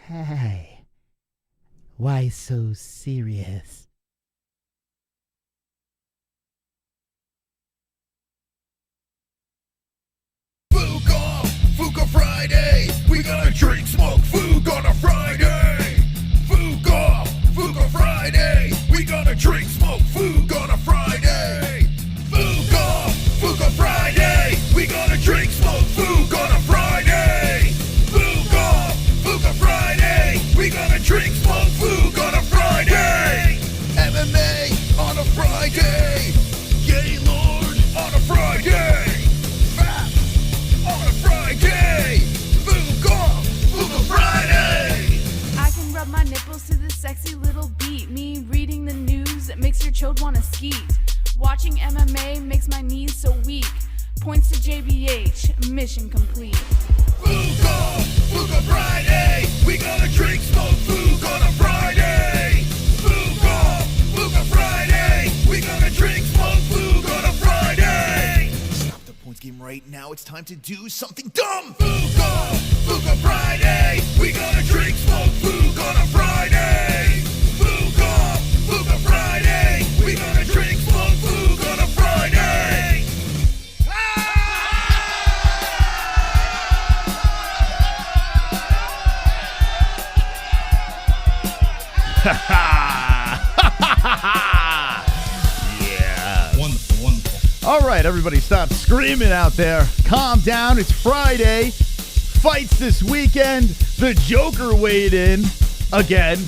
Hey, why so serious? Fuka Friday, we gonna drink, smoke, food on a Friday. Fuka Friday, we gonna drink, smoke, food on a Friday. Fuka Friday, we gonna drink, smoke, food on a Friday. Fuka Friday, we gonna drink, smoke, food on a Friday. MMA on a Friday, Gaylord on a Friday. On a Friday, Fuka Friday. I can rub my nipples to this sexy little beat. Me reading the news that makes your chode wanna skeet. Watching MMA makes my knees so weak. Points to JBH, mission complete. Fuka Friday, we gonna drink, smoke, food on a Friday. Fuka Friday, we gonna drink, smoke, food on a Friday. Stop the points game right now, it's time to do something dumb. Fuka Friday, we gonna drink, smoke, food on a Friday. Fuka Friday, we gonna drink, smoke, food on a Friday. Yeah. Wonderful. All right, everybody, stop screaming out there. Calm down. It's Friday. Fights this weekend. The Joker weighed in again,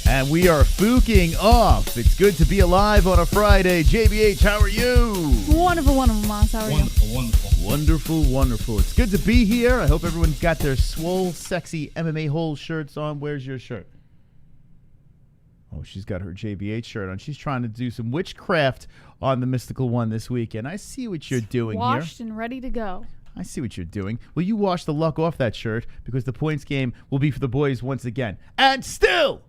and we are fooking off. It's good to be alive on a Friday. JBH, how are you? Wonderful, Moss. How are you? Wonderful, wonderful. It's good to be here. I hope everyone's got their swole, sexy MMA-HOLES shirts on. Where's your shirt? Oh, she's got her JBH shirt on. She's trying to do some witchcraft on the Mystical One this weekend. I see what you're doing here. Washed and ready to go. I see what you're doing. Will you wash the luck off that shirt? Because the points game will be for the boys once again. And still!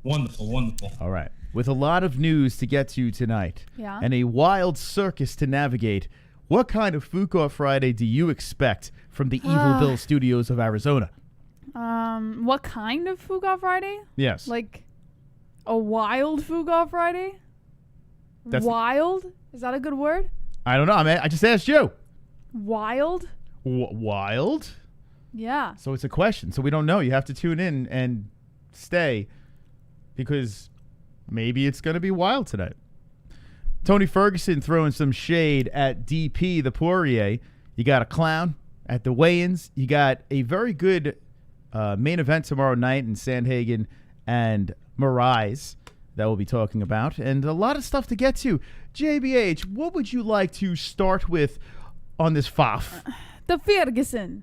Wonderful. All right. With a lot of news to get to tonight, Yeah. and a wild circus to navigate, what kind of Fuka Friday do you expect from the Evil Bill Studios of Arizona? What kind of Fuga Friday? Yes. Like a wild Fuga Friday? Wild? Is that a good word? I don't know. I just asked you. Wild? Wild? Yeah. So it's a question. So we don't know. You have to tune in and stay because maybe it's going to be wild tonight. Tony Ferguson throwing some shade at DP, the Poirier. You got a clown at the weigh-ins. You got a very good main event tomorrow night in Sandhagen and Marais that we'll be talking about. And a lot of stuff to get to. JBH, what would you like to start with on this FAF? The Ferguson.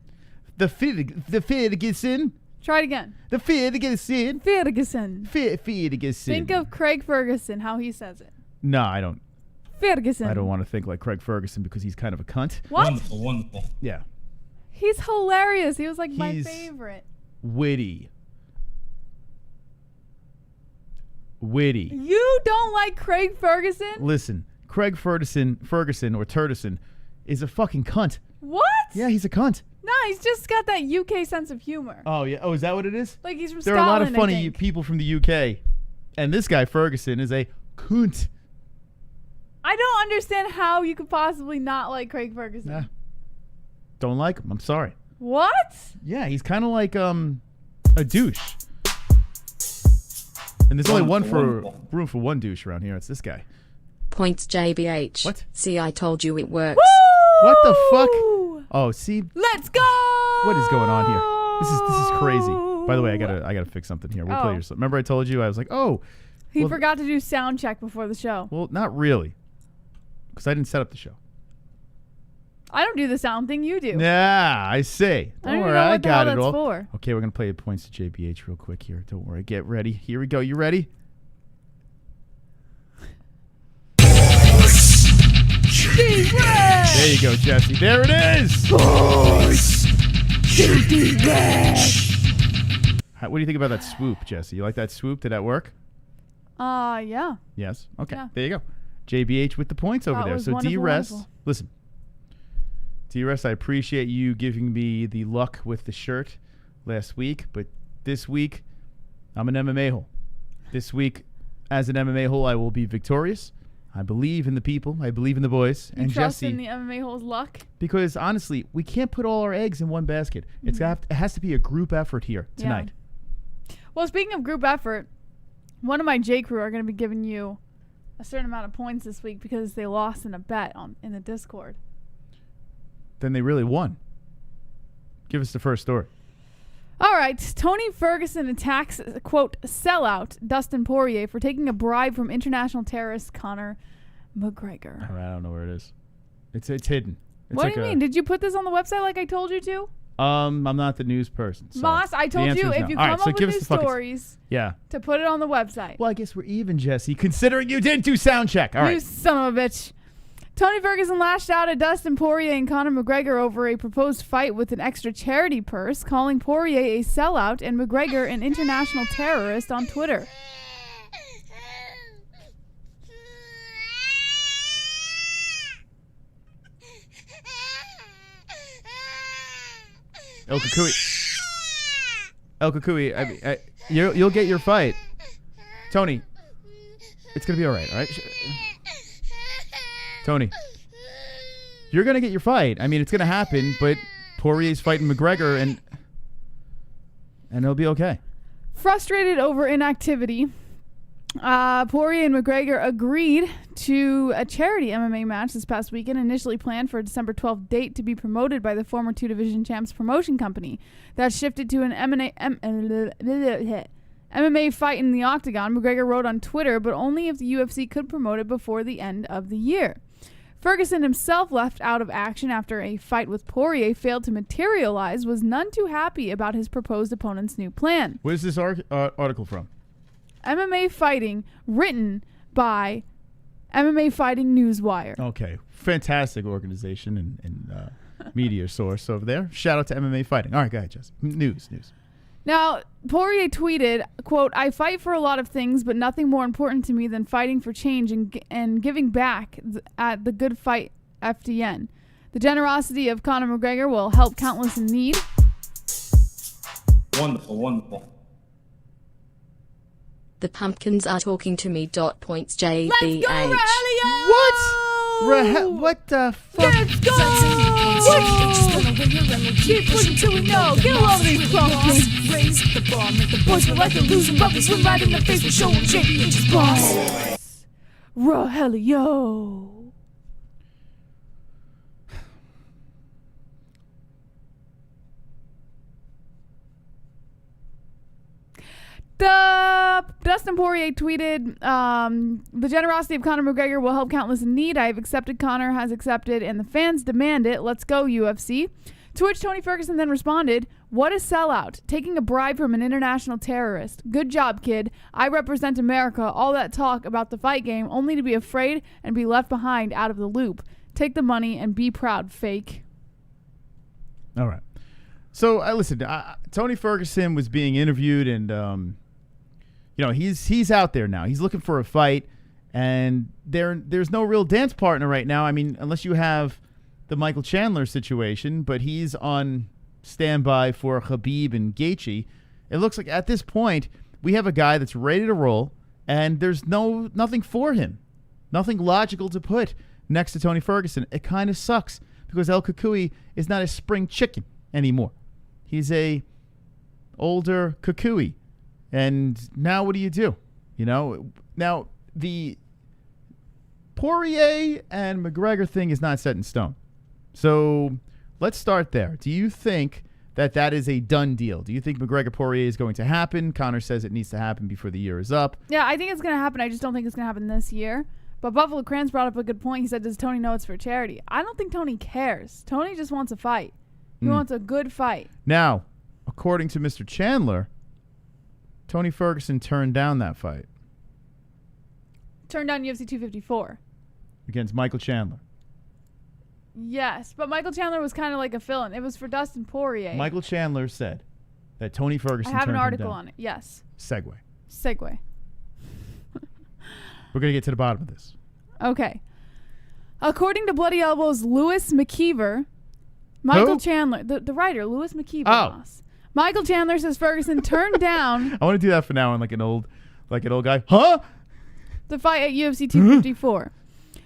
The Ferguson. Try it again. The Ferguson. Ferguson. Ferguson. Think of Craig Ferguson, how he says it. No, I don't. Ferguson. I don't want to think like Craig Ferguson because he's kind of a cunt. What? Wonderful. Yeah. He's hilarious. He was like my He's favorite. Witty. You don't like Craig Ferguson? Listen, Craig Ferguson or Turtison is a fucking cunt. What? Yeah, he's a cunt. Nah, he's just got that UK sense of humor. Oh, yeah. Oh, is that what it is? Like he's from There Scotland, are a lot of funny I think. people from the UK. And this guy, Ferguson, is a cunt. I don't understand how you could possibly not like Craig Ferguson. Nah. Don't like him. I'm sorry. What? Yeah, he's kind of like a douche. And there's only room for one douche around here. It's this guy. Points JBH. What? See, I told you it works. Woo! What the fuck? Oh, see, Let's go! what is going on here? This is crazy. By the way, I gotta fix something here. We'll play your. Remember I told you I was like, oh, He well, forgot to do sound check before the show. well, not really, because I didn't set up the show. I don't do the sound thing, you do. Yeah, I see. I Don't don't worry, know I what the got hell it that's all. for. Okay, we're gonna play the points to JBH real quick here. Don't worry. Get ready. Here we go. You ready? There you go, Jesse. There it is. What do you think about that swoop, Jesse? You like that swoop? Did that work? Yeah. Yes. Okay. Yeah. There you go. JBH with the points over That there. was So wonderful, D-Rest, wonderful. listen. D-Rest, I appreciate you giving me the luck with the shirt last week, but this week I'm an MMA hole. This week, as an MMA hole, I will be victorious. I believe in the people. I believe in the boys. You and trust Jesse, in the MMA hole's luck? because honestly, we can't put all our eggs in one basket. It has to be a group effort here tonight. Yeah. Well, speaking of group effort, one of my J crew are going to be giving you a certain amount of points this week because they lost in a bet in the Discord. Then they really won. Give us the first story. All right. Tony Ferguson attacks, quote, sellout Dustin Poirier for taking a bribe from international terrorist Conor McGregor. All right, I don't know where it is. It's hidden. It's What like do you mean? Did you put this on the website like I told you to? I'm not the news person. So Moss, I told you if you come up with these stories yeah. to put it on the website. Well, I guess we're even, Jesse, considering you didn't do sound check. All You right. son of a bitch. Tony Ferguson lashed out at Dustin Poirier and Conor McGregor over a proposed fight with an extra charity purse, calling Poirier a sellout and McGregor an international terrorist on Twitter. El Kukui, you'll get your fight. Tony, it's going to be all right, all right? Tony, you're going to get your fight. I mean, it's going to happen, but Poirier's fighting McGregor, and it'll be okay. Frustrated over inactivity, Poirier and McGregor agreed to a charity MMA match this past weekend, initially planned for a December 12th date to be promoted by the former two-division champs promotion company. That shifted to an MMA fight in the Octagon. McGregor wrote on Twitter, but only if the UFC could promote it before the end of the year. Ferguson himself left out of action after a fight with Poirier failed to materialize, was none too happy about his proposed opponent's new plan. Where's this article from? MMA Fighting, written by MMA Fighting Newswire. Okay. Fantastic organization and media source over there. Shout out to MMA Fighting. All right, go ahead, Jess. News. Now, Poirier tweeted, quote, I fight for a lot of things, but nothing more important to me than fighting for change and giving back at the Good Fight FDN. The generosity of Conor McGregor will help countless in need. Wonderful. The pumpkins are talking to me. Points JBH. Let's go, Rafael! What the fuck? Let's go! Keep pushing till we know. Get a load of these pumpkins. Raise the bar, make the boys feel like they're losing, but we swim right in the face for showing JBH's boss. Rafael. Dustin Poirier tweeted, the generosity of Conor McGregor will help countless in need. I have accepted, Conor has accepted, and the fans demand it. Let's go, UFC. To which Tony Ferguson then responded, what a sellout. Taking a bribe from an international terrorist. Good job, kid. I represent America. All that talk about the fight game only to be afraid and be left behind out of the loop. Take the money and be proud, fake. All right. So, listen, Tony Ferguson was being interviewed, and he's out there now. He's looking for a fight, and there's no real dance partner right now. I mean, unless you have the Michael Chandler situation, but he's on standby for Khabib and Gaethje. It looks like at this point we have a guy that's ready to roll, and there's nothing for him, nothing logical to put next to Tony Ferguson. It kind of sucks because El Kukui is not a spring chicken anymore. He's a older Kukui. And now what do you do? Now the Poirier and McGregor thing is not set in stone. So let's start there. Do you think that is a done deal? Do you think McGregor-Poirier is going to happen? Conor says it needs to happen before the year is up. Yeah, I think it's going to happen. I just don't think it's going to happen this year. But Buffalo Crans brought up a good point. He said, does Tony know it's for charity? I don't think Tony cares. Tony just wants a fight. He wants a good fight. Now, according to Mr. Chandler, Tony Ferguson turned down that fight. Turned down UFC 254. Against Michael Chandler. Yes, but Michael Chandler was kind of like a fill-in. It was for Dustin Poirier. Michael Chandler said that Tony Ferguson I have an turned him article down. on it. Yes. Segue. We're going to get to the bottom of this. Okay. According to Bloody Elbow's Lewis McKeever, Michael Who? Chandler, the writer, Lewis McKeever, Oh. boss. Michael Chandler says Ferguson turned down I want to do that for now on like an old guy. Huh? the fight at UFC 254.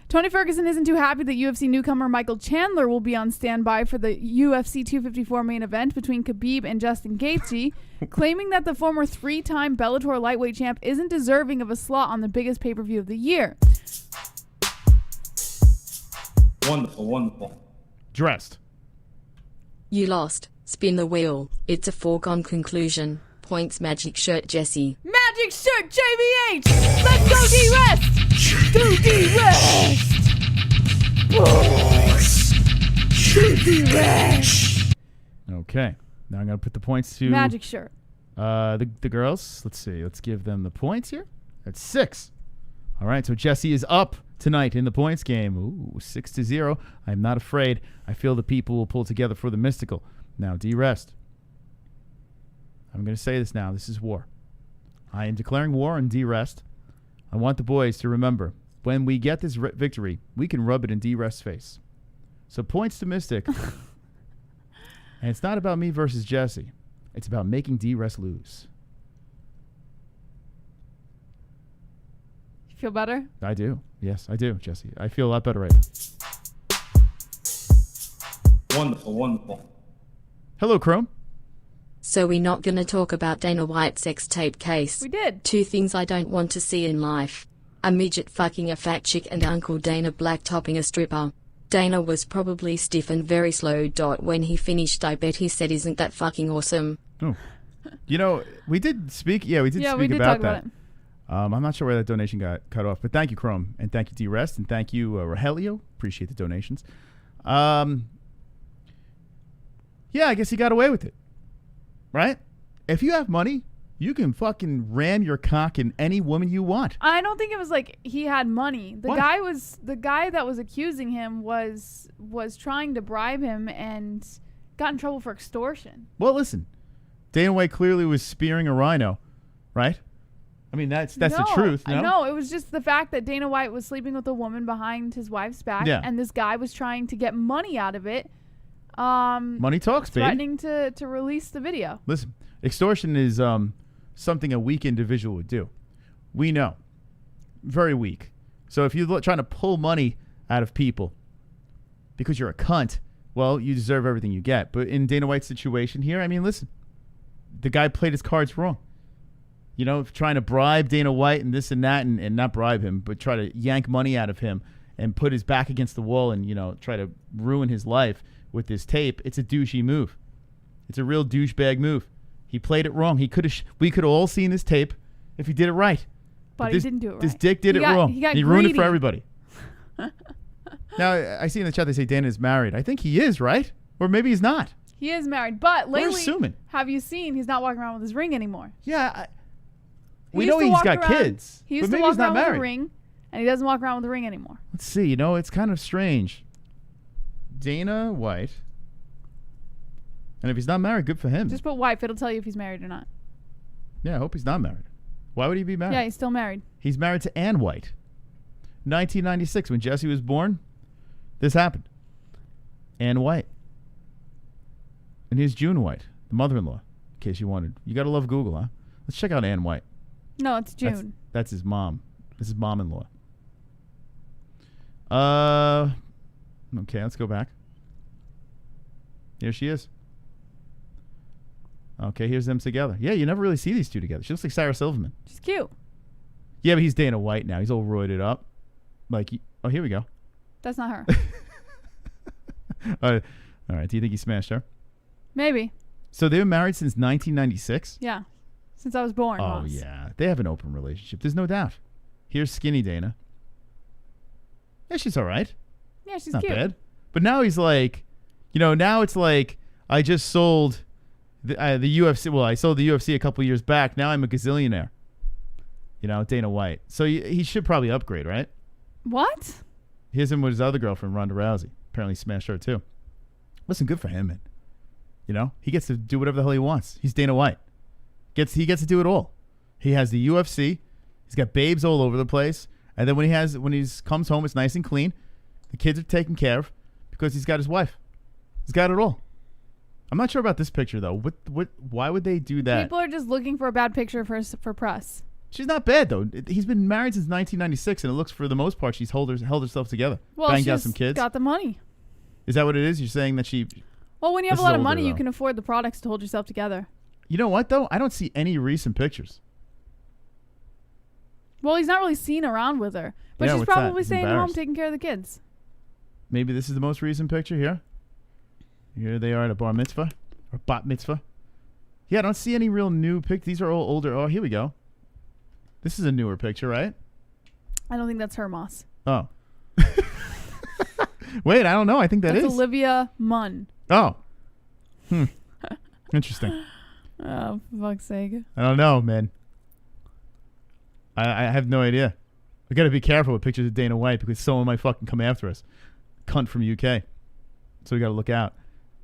Tony Ferguson isn't too happy that UFC newcomer Michael Chandler will be on standby for the UFC 254 main event between Khabib and Justin Gaethje, claiming that the former 3-time Bellator lightweight champ isn't deserving of a slot on the biggest pay-per-view of the year. Wonderful, wonderful. Dressed. You lost. Spin the wheel. It's a foregone conclusion. Points magic shirt Jesse. Magic shirt JBH! Let's go D-Rest! Do D-Rest! Okay. Now I'm gonna put the points to Magic shirt. the girls. Let's see. Let's give them the points here. That's 6. All right. So Jesse is up tonight in the points game. Ooh, 6-0. I'm not afraid. I feel the people will pull together for the mystical. Now D-Rest. I'm going to say this now. This is war. I am declaring war on D-Rest. I want the boys to remember, when we get this victory, we can rub it in D-Rest's face. So points to Mystic. And it's not about me versus Jesse. It's about making D-Rest lose. You feel better? I do. Yes, I do, Jesse. I feel a lot better right now. Wonderful, wonderful. Hello, Chrome. So we're not gonna talk about Dana White's sex tape case. We did. 2 things I don't want to see in life. A midget fucking a fat chick and Uncle Dana blacktopping a stripper. Dana was probably stiff and very slow. When he finished, I bet he said, "Isn't that fucking awesome?" Oh. You know, we did speak. Yeah, we did Yeah, speak we did about talk that. about it. I'm not sure where that donation got cut off, but thank you, Chrome, and thank you, D-Rest, and thank you, Rogelio. Appreciate the donations. Yeah, I guess he got away with it, right? If you have money, you can fucking ram your cock in any woman you want. I don't think it was like he had money. The What? guy that was accusing him was trying to bribe him and got in trouble for extortion. Well, listen, Dana White clearly was spearing a rhino, right? I mean, that's the truth. No? I know. It was just the fact that Dana White was sleeping with a woman behind his wife's back, Yeah. and this guy was trying to get money out of it. Money talks, baby. Threatening to release the video. Listen, extortion is something a weak individual would do. We know. Very weak. So if you're trying to pull money out of people because you're a cunt, well, you deserve everything you get. But in Dana White's situation here, I mean, listen, the guy played his cards wrong. You know, trying to bribe Dana White and this and that, and not bribe him, but try to yank money out of him and put his back against the wall and, you know, try to ruin his life with this tape. It's a douchey move. It's a real douchebag move. He played it wrong. He could have. We could have all seen this tape if he did it right. But this, he didn't do it right. This dick did it wrong. He got ruined it for greedy. everybody. Now, I see in the chat they say Dana is married. I think he is, right? Or maybe he's not. He is married, but We're lately, assuming. have you seen he's not walking around with his ring anymore? Yeah. He We used know to he's walk got around- kids. He used but to maybe walk he's not around with married. a ring, and he doesn't walk around with a ring anymore. Let's see. You know, it's kind of strange. Dana White. And if he's not married, good for him. Just put wife. It'll tell you if he's married or not. Yeah, I hope he's not married. Why would he be married? Yeah, he's still married. He's married to Ann White. 1996, when Jesse was born, this happened. Ann White. And here's June White, the mother-in-law, in case you wanted. You got to love Google, huh? Let's check out Ann White. No, it's June. That's his mom. This is mom-in-law. Okay, let's go back. Here she is. Okay, here's them together. Yeah, you never really see these two together. She looks like Sarah Silverman. She's cute. Yeah, but he's Dana White now. He's all roided up. Like, oh, here we go. That's not her. All right. Do you think he smashed her? Maybe. So they were married since 1996? Yeah. Since I was born. Oh, Ross. yeah. They have an open relationship. There's no doubt. Here's skinny Dana. Yeah, she's all right. Yeah, she's Not cute. bad. But now he's like, you know, now it's like, I just sold the UFC. Well, I sold the UFC a couple years back. Now I'm a gazillionaire. You know, Dana White. So he should probably upgrade, right? What? Here's him with his other girlfriend, Ronda Rousey. Apparently smashed her too. Listen, good for him, man. You know, he gets to do whatever the hell he wants. He's Dana White. He gets to do it all. He has the UFC. He's got babes all over the place. And then when he comes home, it's nice and clean. The kids are taken care of because he's got his wife. He's got it all. I'm not sure about this picture though. Why would they do that? People are just looking for a bad picture for press. She's not bad though. He's been married since 1996, and it looks for the most part she's held herself together. Well, banged she's out some kids. got the money. Is that what it is? You're saying that she? Well, when you have This a lot is of older, money, you though. can afford the products to hold yourself together. You know what though? I don't see any recent pictures. Well, he's not really seen around with her, but Yeah, she's what's that? probably He's staying at home embarrassed. taking care of the kids. Maybe this is the most recent picture here. Here they are at a bar mitzvah or bat mitzvah. Yeah, I don't see any real new pics. These are all older. Oh, here we go. This is a newer picture, right? I don't think that's her, Moss. Oh. Wait, I don't know. I think That's is. Olivia Munn. Oh. Interesting. Oh, for fuck's sake. I don't know, man. I have no idea. We got to be careful with pictures of Dana White because someone might fucking come after us. Cunt from UK. So we got to look out.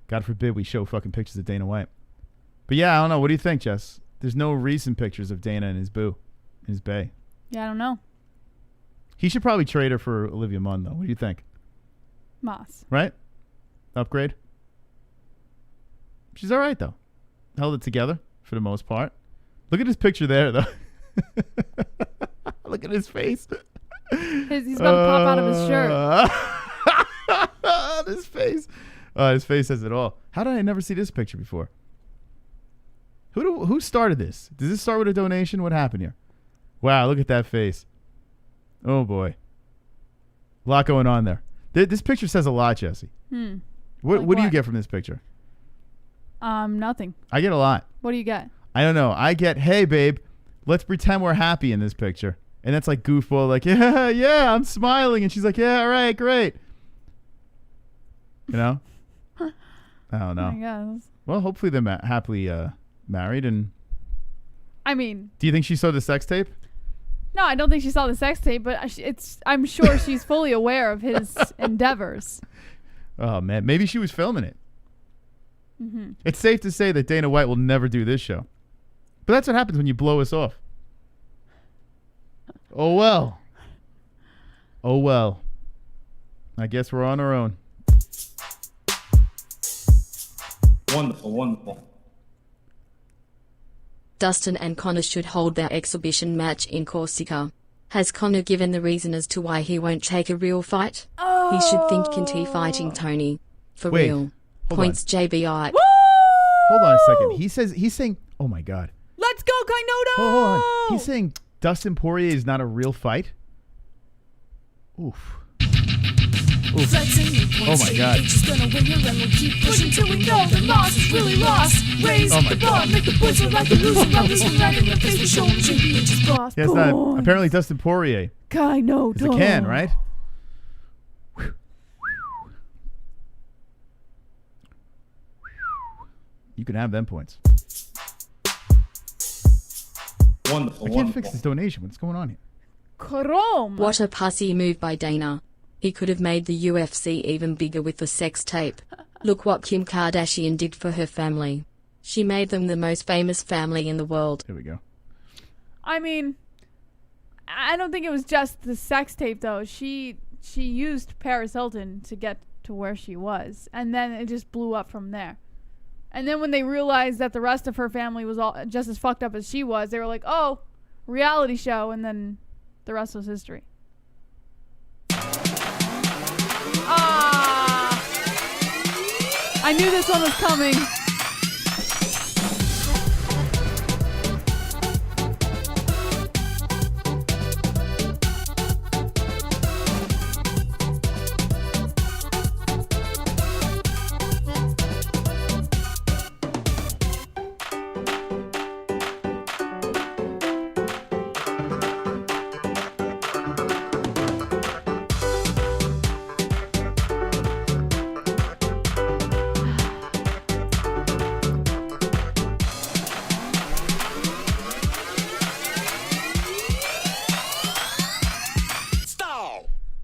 God forbid we show fucking pictures of Dana White. But yeah, I don't know. What do you think, Jess? There's no recent pictures of Dana and his boo, his bae. Yeah, I don't know. He should probably trade her for Olivia Munn, though. What do you think? Moss. Right? Upgrade? She's all right, though. Held it together for the most part. Look at his picture there, though. Look at his face. He's about to pop out of his shirt. His face. His face says it all. How did I never see this picture before? Who started this? Does this start with a donation? What happened here? Wow, look at that face. Oh, boy. A lot going on there. This picture says a lot, Jesse. What do you get from this picture? Nothing. I get a lot. What do you get? I don't know. I get, hey, babe, let's pretend we're happy in this picture. And that's like goofball, like, yeah, I'm smiling. And she's like, yeah, all right, great. You know? I don't know. I guess. Well, hopefully they're happily married. And I mean, do you think she saw the sex tape? no, I don't think she saw the sex tape, but I'm sure she's fully aware of his endeavors. Oh, man. Maybe she was filming it. It's safe to say that Dana White will never do this show. But that's what happens when you blow us off. Oh, well. Oh, well. I guess we're on our own. Wonderful, wonderful. Dustin and Conor should hold their exhibition match in Corsica. Has Conor given the reason as to why he won't take a real fight? He should think Kinty fighting Tony. For Wait, real. hold Points JBI. Hold on a second. He's saying, oh, my God. Let's go, Kainoto! Hold on. He's saying Dustin Poirier is not a real fight? Oof. Oh my God. Gonna win here and we'll keep pushing till we know the loss is really lost. Raise Oh my the bar, make the boys feel like they're losing. Now this one right in the face, we show them champions boss. Yes, that apparently Dustin Poirier Kainoto. is a can, right? You can have them points. Wonderful, I can't wonderful. fix this donation. What's going on here? Chrome. What a pussy move by Dana. He could have made the UFC even bigger with the sex tape. Look what Kim Kardashian did for her family. She made them the most famous family in the world. Here we go. I mean, I don't think it was just the sex tape though. She used Paris Hilton to get to where she was, and then it just blew up from there. And then when they realized that the rest of her family was all just as fucked up as she was, they were like, "Oh, reality show," and then the rest was history. I knew this one was coming.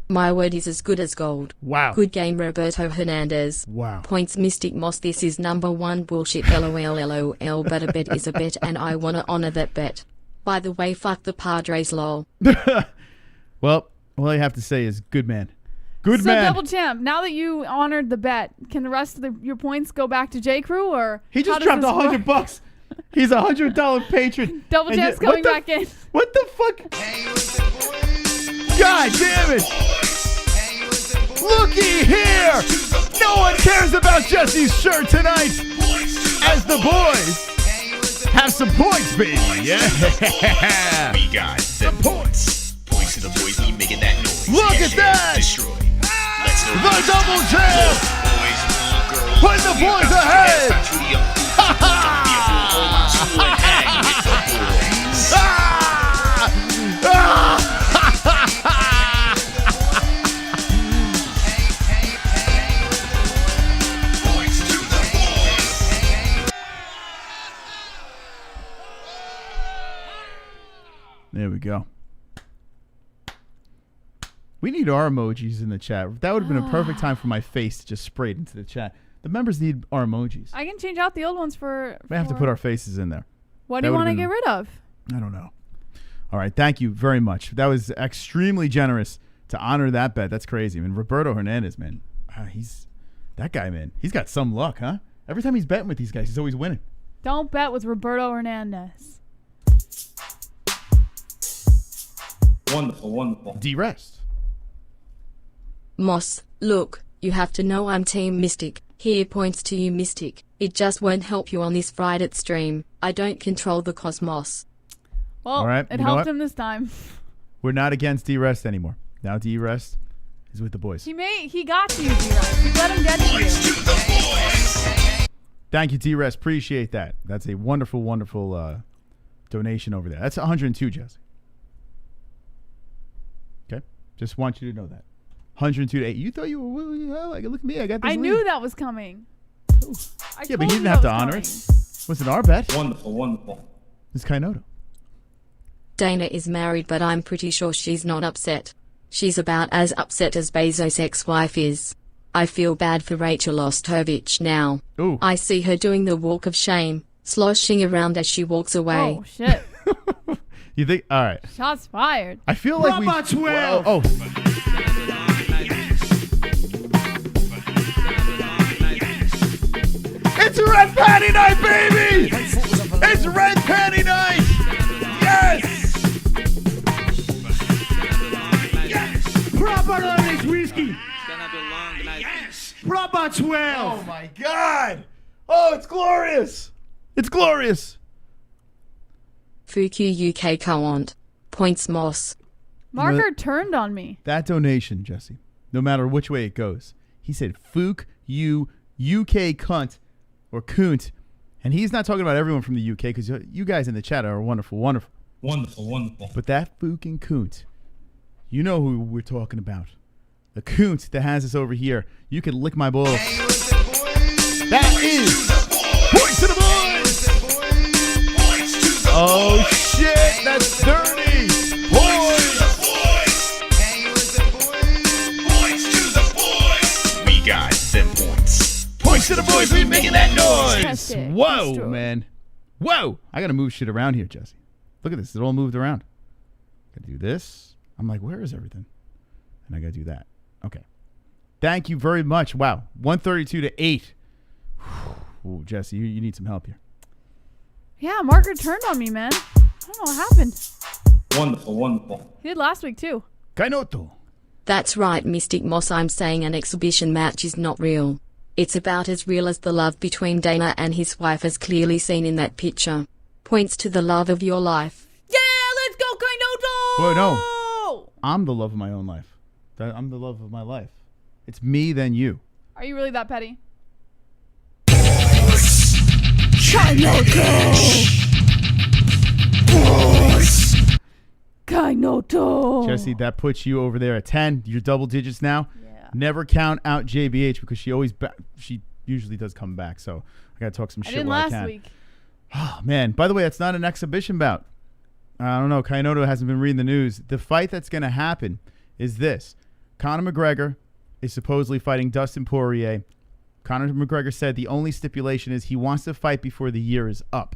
My word is as good as gold. Wow. Good game, Roberto Hernandez. Wow. Points, Mystic Moss. This is number one bullshit. LOL. But a bet is a bet, and I wanna honor that bet. By the way, fuck the Padres, lol. Well, all I have to say is good man. Good So man. double champ. Now that you honored the bet, can the rest of your points go back to J Crew or He how just does dropped this work? $100. He's a $100 patron. Double And champ's yet- what coming the- back in. What the fuck? God damn it! Looky here! No one cares about Jesse's shirt tonight. As the boys have some points, baby. Yeah. We got them points. Points to the boys, we making that noise. Look at that! Destroy. Let's go. The double champ. Boys, little girls. Put the boys ahead. Ha ha! There we go. We need our emojis in the chat. That would have been a perfect time for my face to just spray it into the chat. The members need our emojis. I can change out the old ones for. We have to put our faces in there. What do you That want to would've get rid of? I don't know. All right. Thank you very much. That was extremely generous to honor that bet. That's crazy. I mean, Roberto Hernandez, man. He's that guy, man. He's got some luck, huh? Every time he's betting with these guys, he's always winning. Don't bet with Roberto Hernandez. Wonderful, wonderful. D-Rest. Moss, look, you have to know I'm Team Mystic. Here points to you, Mystic. It just won't help you on this Friday stream. I don't control the cosmos. Well, All right, it you know helped what? him this time. We're not against D-Rest anymore. Now D-Rest is with the boys. He got to you, D-Rest. You let him get to you. Thank you, D-Rest. Appreciate that. That's a wonderful, wonderful donation over there. That's 102, Jesse. Okay? Just want you to know that. 102 to 8. You thought you were, like, look at me. I got this I lead. knew that was coming. Yeah, but he didn't have to honor it. Was it our bet? Wonderful, wonderful. It's Kainoto. Dana is married, but I'm pretty sure she's not upset. She's about as upset as Bezos' ex-wife is. I feel bad for Rachel Ostovich now. Ooh. I see her doing the walk of shame, sloshing around as she walks away. Oh, shit. You think? All right. Shots fired. I feel like we. Well, oh. It's Red Panty Night, baby! It's Red Panty Night! Yes! Proper Irish whiskey. Proper 12. Oh my God! Oh, it's glorious! It's glorious! Fuku UK Coant. Points Moss. Marker turned on me. That donation, Jesse, no matter which way it goes, he said, Fook, you, UK cunt, or coont. And he's not talking about everyone from the UK because you guys in the chat are wonderful, wonderful. Wonderful, wonderful. But that Fook and coont, you know who we're talking about. The coont that has us over here. You can lick my balls. That is Points to the Boys! Oh shit, that's dirty! Boys! We got them points. Points to the boys, we making that noise! Fantastic. Whoa, Destroy. man. Whoa! I gotta move shit around here, Jesse. Look at this. It all moved around. Gotta do this. I'm like, where is everything? And I gotta do that. Okay. Thank you very much. Wow. 132 to 8. Ooh, Jesse, you need some help here. Yeah, Marker turned on me, man. I don't know what happened. Wonderful, wonderful. He did last week, too. Kainoto. That's right, Mystic Moss. I'm saying an exhibition match is not real. It's about as real as the love between Dana and his wife as clearly seen in that picture. Points to the love of your life. Yeah, let's go, Kainoto! Whoa, no. I'm the love of my own life. I'm the love of my life. It's me, then you. Are you really that petty? Kainoto! Jesse, that puts you over there at 10. You're double digits now. Yeah. Never count out JBH because she usually does come back. So I got to talk some I shit didn't while I last can. week. Oh, man. By the way, that's not an exhibition bout. I don't know. Kainoto hasn't been reading the news. The fight that's going to happen is this. Conor McGregor is supposedly fighting Dustin Poirier. Conor McGregor said the only stipulation is he wants to fight before the year is up.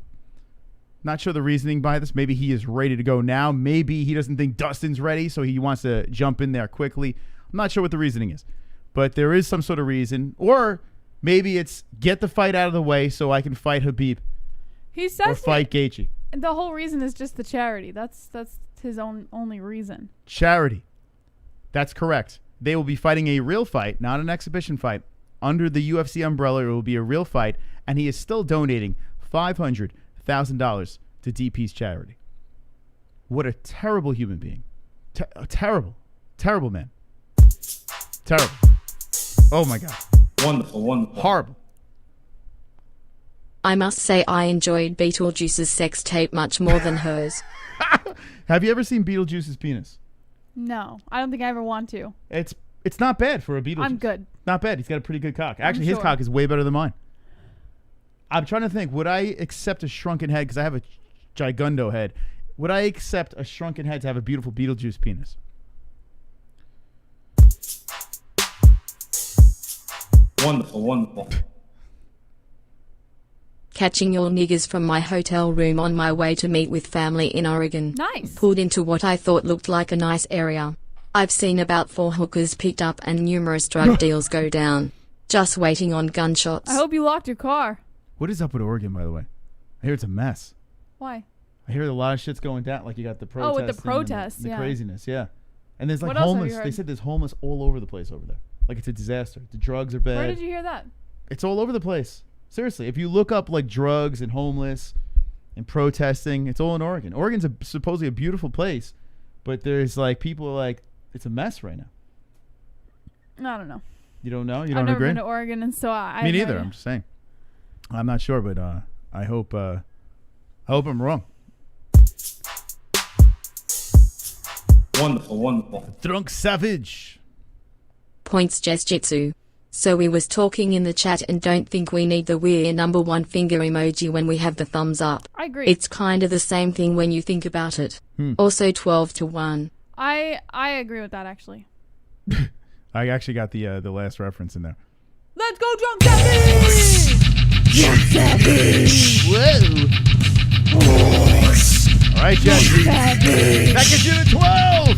Not sure the reasoning by this. Maybe he is ready to go now. Maybe he doesn't think Dustin's ready, so he wants to jump in there quickly. I'm not sure what the reasoning is, but there is some sort of reason. Or maybe it's get the fight out of the way so I can fight Khabib He says or fight Gaethje. the whole reason is just the charity. That's his only reason. Charity. That's correct. They will be fighting a real fight, not an exhibition fight. Under the UFC umbrella, it will be a real fight, and he is still donating $500,000 to DP's charity. What a terrible human being. Terrible. Terrible man. Terrible. Oh, my God. Wonderful, wonderful. Horrible. I must say I enjoyed Beetlejuice's sex tape much more than hers. Have you ever seen Beetlejuice's penis? No, I don't think I ever want to. It's not bad for a Beetlejuice. I'm good. Not bad. He's got a pretty good cock. Actually, his sure. cock is way better than mine. I'm trying to think. Would I accept a shrunken head? Because I have a gigundo head. Would I accept a shrunken head to have a beautiful Beetlejuice penis? Wonderful, wonderful. Catching your niggers from my hotel room on my way to meet with family in Oregon. Nice. Pulled into what I thought looked like a nice area. I've seen about 4 hookers picked up and numerous drug deals go down. Just waiting on gunshots. I hope you locked your car. What is up with Oregon, by the way? I hear it's a mess. Why? I hear a lot of shit's going down. Like you got the protests. Oh, with the protests, the yeah. craziness, yeah. And there's like What else have you homeless. They heard? said there's homeless all over the place over there. Like it's a disaster. The drugs are bad. Where did you hear that? It's all over the place. Seriously, if you look up like drugs and homeless and protesting, it's all in Oregon. Oregon's supposedly a beautiful place, but there's like people like it's a mess right now. I don't know. You don't know? You I've don't never agree? been to Oregon, and so I Me have no neither. idea. I'm just saying. I'm not sure, but I hope I'm wrong. Wonderful, wonderful. Drunk Savage. Points Jitsu. So we was talking in the chat and don't think we need the weird number 1 finger emoji when we have the thumbs up. I agree. It's kind of the same thing when you think about it. Also 12-1. I agree with that, actually. I actually got the last reference in there. Let's go, Drunk Savage! Whoa. All right, Jesse. That gets you to 12.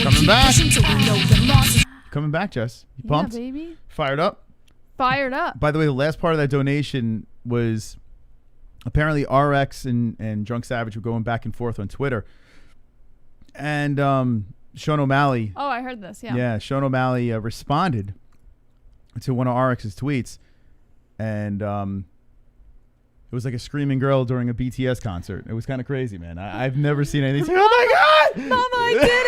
Coming back. Coming back, Jess. You pumped? Yeah, baby. Fired up? Fired up. By the way, the last part of that donation was apparently RX and Drunk Savage were going back and forth on Twitter. And Sean O'Malley. Oh, I heard this, yeah. Yeah, Sean O'Malley responded to one of RX's tweets. And it was like a screaming girl during a BTS concert. It was kind of crazy, man. I've never seen anything. Oh, my God! Mama, I did it!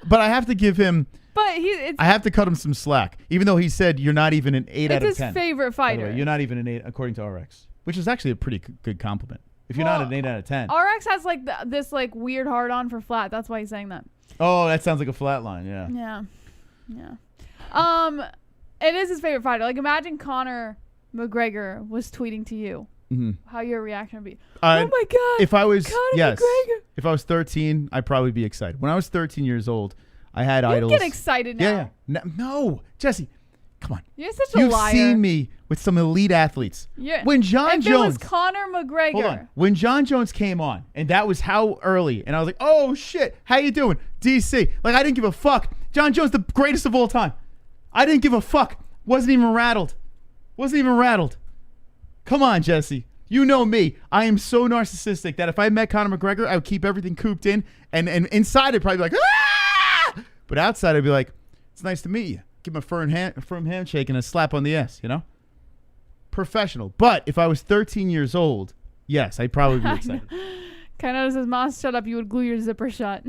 But I have to give him... But I have to cut him some slack, even though he said you're not even an 8 out of 10. It's his favorite By the fighter. way, you're not even an 8, according to RX, which is actually a pretty good compliment. If you're not an 8 out of 10. RX has like this like weird hard on for flat. That's why he's saying that. Oh, that sounds like a flat line, yeah. Yeah. It is his favorite fighter. Like imagine Conor McGregor was tweeting to you. Mm-hmm. How your reaction would be. Oh my God. If I was, Conor yes. McGregor. If I was 13, I'd probably be excited. When I was 13 years old, I had You idols. get excited now. Yeah. No, Jesse, come on. You're such a You've liar. seen me with some elite athletes. Yeah. When Jon if Jones. it was Conor McGregor. Hold on. When Jon Jones came on, and that was how early, and I was like, oh, shit, how you doing? DC. Like, I didn't give a fuck. Jon Jones, the greatest of all time. I didn't give a fuck. Wasn't even rattled. Come on, Jesse. You know me. I am so narcissistic that if I met Conor McGregor, I would keep everything cooped in, and inside I'd probably be like, ah! But outside I'd be like, it's nice to meet you. Give him a firm handshake and a slap on the ass, you know? Professional. But if I was 13 years old, yes, I'd probably be excited. Kind of says, "Mom, shut up. You would glue your zipper shut."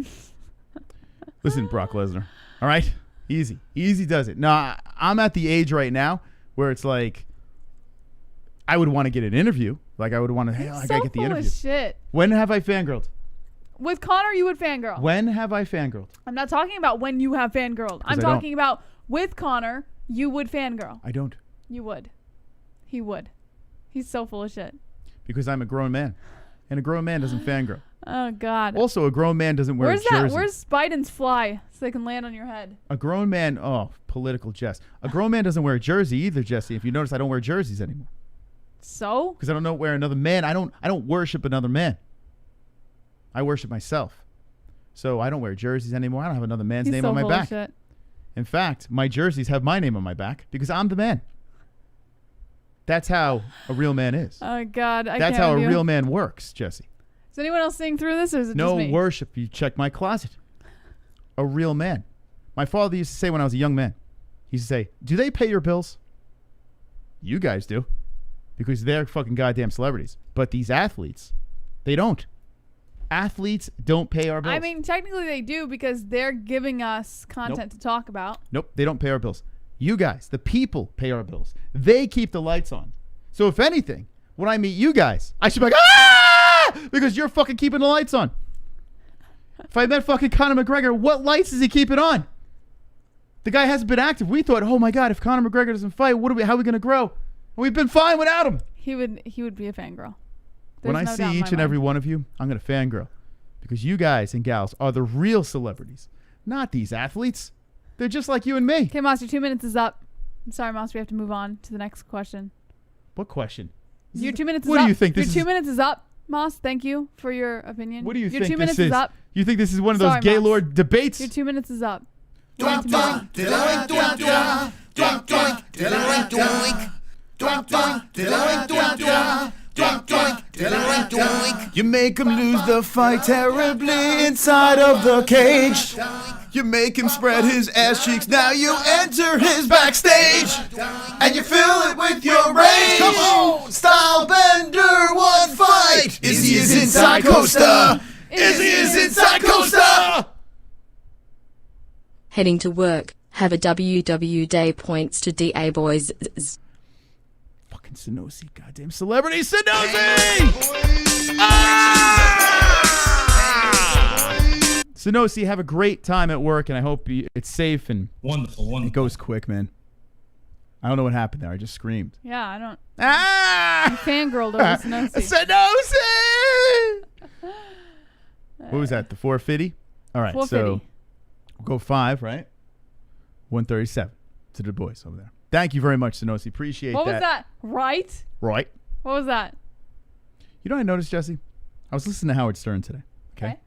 Listen, Brock Lesnar. All right? Easy. Easy does it. No, I'm at the age right now where it's like, I would want to get an interview. Like, I would want to, hey, I got to get the full interview. of shit. When have I fangirled? With Conor, you would fangirl. When have I fangirled? I'm not talking about when you have fangirled. I'm I talking about with Conor, you would fangirl. I don't. You would. He would. He's so full of shit. Because I'm a grown man. And a grown man doesn't fangirl. Oh, God. Also, a grown man doesn't wear Where's a jersey. Where's Biden's fly so they can land on your head? A grown man, political Jess. A grown man doesn't wear a jersey either, Jesse. If you notice, I don't wear jerseys anymore. So? Because I don't know where another man, I don't worship another man. I worship myself. So I don't wear jerseys anymore. I don't have another man's He's name so on my full of back. shit. In fact, my jerseys have my name on my back because I'm the man. That's how a real man is. Oh God, I That's can't how with a you. real man works, Jesse. Is anyone else seeing through this, or is it No just me? worship. You check my closet. A real man. My father used to say when I was a young man, he used to say, do they pay your bills? You guys do. Because they're fucking goddamn celebrities. But these athletes, they don't. Athletes don't pay our bills. I mean, technically they do because they're giving us content to talk about. Nope, they don't pay our bills. You guys, the people, pay our bills. They keep the lights on. So if anything, when I meet you guys, I should be like, ah! Because you're fucking keeping the lights on. If I met fucking Conor McGregor, what lights is he keeping on? The guy hasn't been active. We thought, oh my God, if Conor McGregor doesn't fight, how are we going to grow? We've been fine without him. He would be a fangirl. When I see each and every one of you, I'm going to fangirl. Because you guys and gals are the real celebrities, not these athletes. They're just like you and me. Okay, Moss, your 2 minutes is up. I'm sorry, Moss, we have to move on to the next question. What question? Your 2 minutes is What up. do you think Your this 2 is? minutes is up, Moss. Thank you for your opinion. What do you your think 2 minutes this is? up. You think this is one of those Sorry, Moss. Gaylord debates? Your 2 minutes is up. Doink, doink, doink, doink, doink, doink, doink, doink, doink, doink, doink, doink, doink, doink. Doink, doink, doink, doink. You make him lose the fight terribly inside of the cage. You make him spread his ass cheeks. Now you enter his backstage, and you fill it with your rage. Come on, style bender, one fight. Izzy is inside COSTA. Izzy is inside COSTA. Heading to work. Have a WW day. Points to DA boys. Fucking Sanosi, goddamn celebrity Sanosi! Ah! Sanosi, have a great time at work, and I hope it's safe and Wonderful, wonderful. it goes quick, man. I don't know what happened there. I just screamed. Yeah, I don't. Ah! Fangirled over Sanosi. Sanosi! What was that? The 450? All right, 450. so we'll go 5, right? 137 to the boys over there. Thank you very much, Sanosi. Appreciate that. What was that? Right? Right. What was that? You know what I noticed, Jesse? I was listening to Howard Stern today. Okay.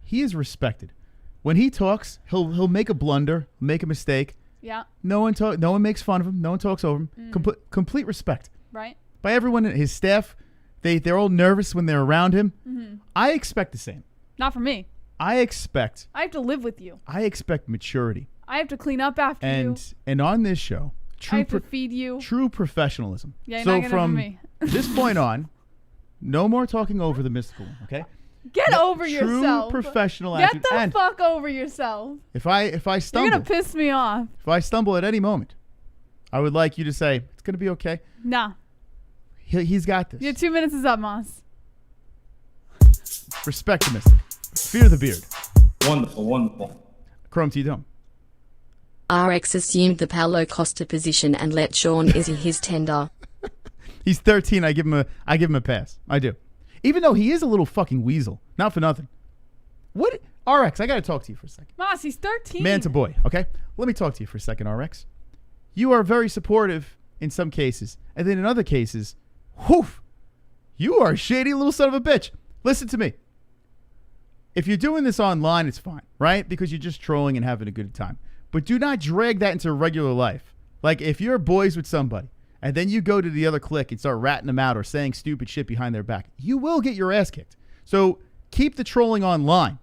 He is respected. When he talks, he'll make a blunder, make a mistake. Yeah. No one makes fun of him. No one talks over him. Complete respect. Right. By everyone, his staff, they're all nervous when they're around him. Mm-hmm. I expect the same. Not for me. I expect I have to live with you. maturity. I have to clean up after you. And on this show, I have to feed you. true professionalism. Yeah, you're so not gonna from do me. this point on, no more talking over the mystical one, okay? Get over True yourself. professional Get attitude. the And fuck over yourself. if I You're stumble, gonna piss me off. if I stumble at any moment, I would like you to say it's gonna be okay. Nah. He's got this. Your 2 minutes is up, Moss. Respect the mystic. Fear the beard. Wonderful, wonderful. Chrome to you, Dome. RX assumed the Paulo Costa position and let Sean Izzy his tender. He's 13. I give him a pass. I do. Even though he is a little fucking weasel. Not for nothing. What? RX, I got to talk to you for a second. Moss, he's 13. Man to boy, okay? Let me talk to you for a second, RX. You are very supportive in some cases. And then in other cases, whew, you are a shady little son of a bitch. Listen to me. If you're doing this online, it's fine, right? Because you're just trolling and having a good time. But do not drag that into regular life. Like, if you're boys with somebody, and then you go to the other clique and start ratting them out or saying stupid shit behind their back, you will get your ass kicked. So keep the trolling online.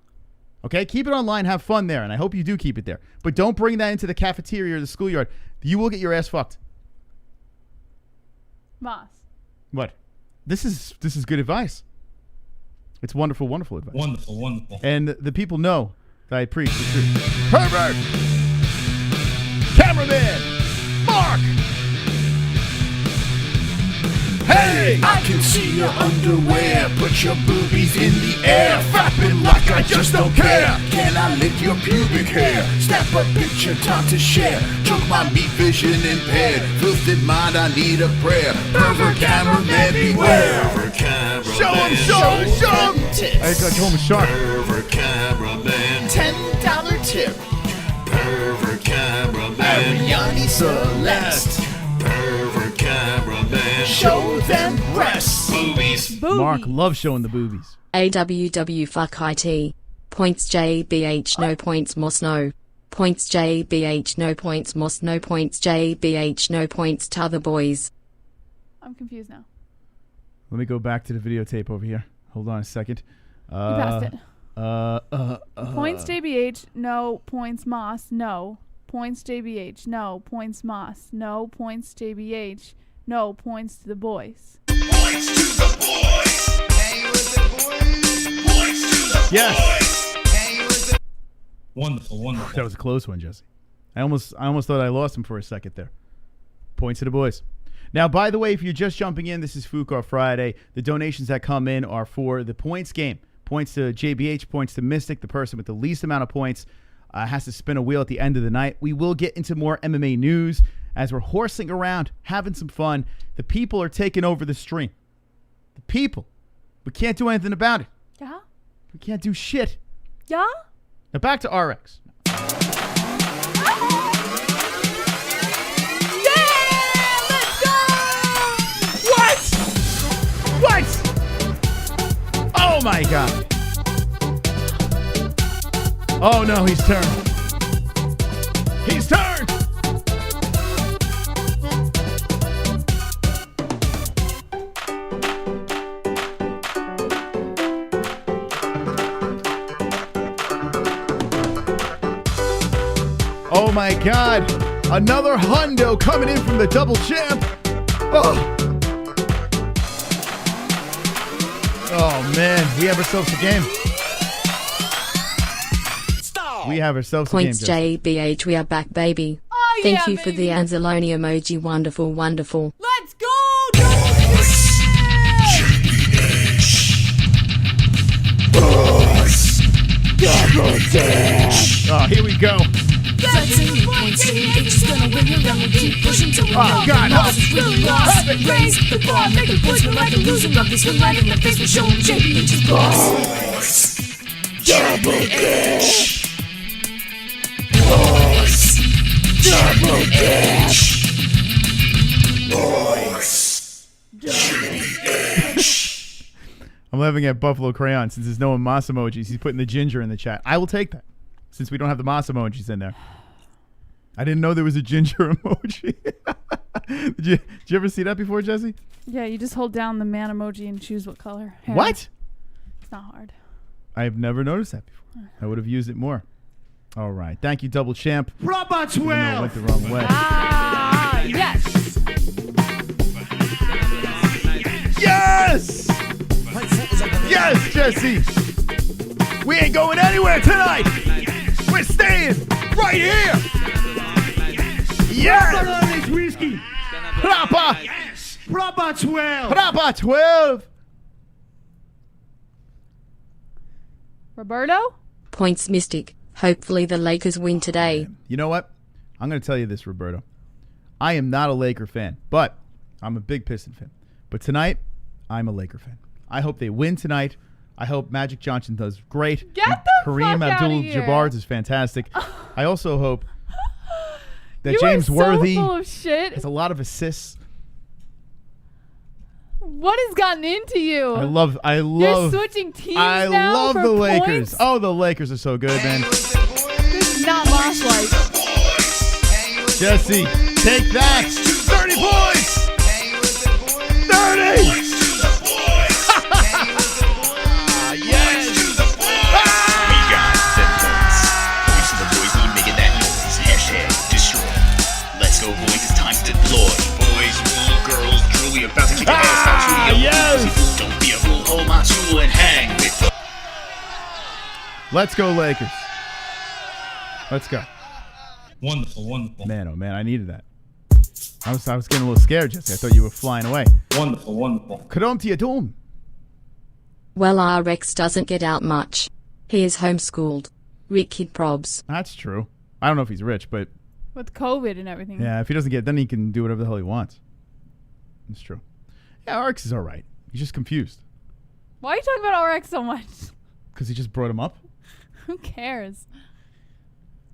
Okay? Keep it online. Have fun there. And I hope you do keep it there. But don't bring that into the cafeteria or the schoolyard. You will get your ass fucked. Moss. What? This is good advice. It's wonderful, wonderful advice. Wonderful, wonderful. And the people know that I preach the truth. Pervert! Cameraman! Mark! Hey, I can see your underwear. Put your boobies in the air. Fapping like I just don't care. Can I lick your pubic hair? Snap a picture, time to share. Took my meat vision impaired. Filthy mind, I need a prayer. Pervert cameraman, beware. Pervert cameraman. Show him! I got home a shark. Pervert cameraman. $10 tip. Pervert cameraman. Ariani Celeste. Pervert cameraman. Show them breasts. Boobies Booby. Mark loves showing the boobies. AWW fuck IT. Points JBH no points Moss no. Points JBH no points Moss no points JBH no points t'other boys. I'm confused now. Let me go back to the videotape over here. Hold on a second. You passed it. Points JBH, no. Points Moss, no. Points JBH, no. Points Moss, no. Points JBH, no. Points to the boys. Points to the boys. Hang with the boys. Points to the Yes. boys. Hang with the Wonderful, That wonderful. was a close one, Jesse. I almost thought I lost him for a second there. Points to the boys. Now, by the way, if you're just jumping in, this is Fuqar Friday. The donations that come in are for the points game. Points to JBH, points to Mystic. The person with the least amount of points has to spin a wheel at the end of the night. We will get into more MMA news as we're horsing around, having some fun. The people are taking over the stream. The people. We can't do anything about it. Yeah? We can't do shit. Yeah? Now back to RX. What? Oh my God. Oh no, he's turned. He's turned. Oh my God. Another hundo coming in from the double champ. Oh. Oh man, we have ourselves a game. We have ourselves Points a game. Jesse. JBH, we are back, baby. Oh, Thank yeah, you for the baby. Anzalone emoji. Wonderful, wonderful. Let's go! Double Oh, here we go. Oh God, help. I'm laughing at Buffalo Crayon since there's no moss emojis. He's putting the ginger in the chat. I will take that since we don't have the moss emojis in there. I didn't know there was a ginger emoji. Did you ever see that before, Jesse? Yeah, you just hold down the man emoji and choose what color. Hair. What? It's not hard. I've never noticed that before. I would have used it more. All right. Thank you, Double Champ. Robert Even though it went the wrong way. Ah, yes! Yes! Yes, Jesse! We ain't going anywhere tonight! We're staying right here! Yes! Robert whiskey. Proper! Robert 12. Proper 12! Roberto? Points Mystic. Hopefully the Lakers win today. You know what? I'm going to tell you this, Roberto. I am not a Laker fan, but I'm a big Piston fan. But tonight, I'm a Laker fan. I hope they win tonight. I hope Magic Johnson does great. Get and the Kareem fuck outta here. Abdul-Jabbar is fantastic. I also hope that You James are so Worthy full of shit. has a lot of assists. What has gotten into you? I love. You're switching teams I now love for the Lakers. points? Oh, the Lakers are so good, man. This is not Moss like. Jesse, take that. 30 points. 30. Yes. We got 7 points. Points to the boys, we making that noise. Hashtag destroy. Let's go, boys. It's time to deploy. Boys, rule, girls, drool. We about to kick your ass out. Truly, yes. Don't be a fool. Hold my tool and hang with. Let's go, Lakers. Let's go. Wonderful, wonderful. Man, oh man, I needed that. I was getting a little scared, Jesse. I thought you were flying away. Wonderful, wonderful. Kadom to your doom. Well, RX doesn't get out much. He is homeschooled. Rick Kid Probs. That's true. I don't know if he's rich, but With COVID and everything. yeah, if he doesn't get, then he can do whatever the hell he wants. That's true. Yeah, RX is all right. He's just confused Why are you talking about RX so much? because he just brought him up. Who cares?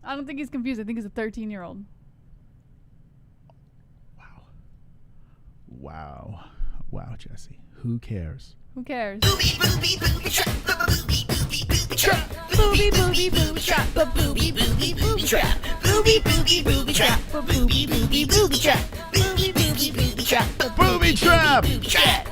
I don't think he's confused. I think he's a 13-year-old. Wow. Wow, Jesse. Who cares? Who cares? Booby, booby, booby trap. Booby, booby, booby trap. Booby, booby, booby trap. Booby, booby, booby trap. Booby, booby, booby trap. Booby, booby, booby trap. Booby, booby, booby trap. Booby trap.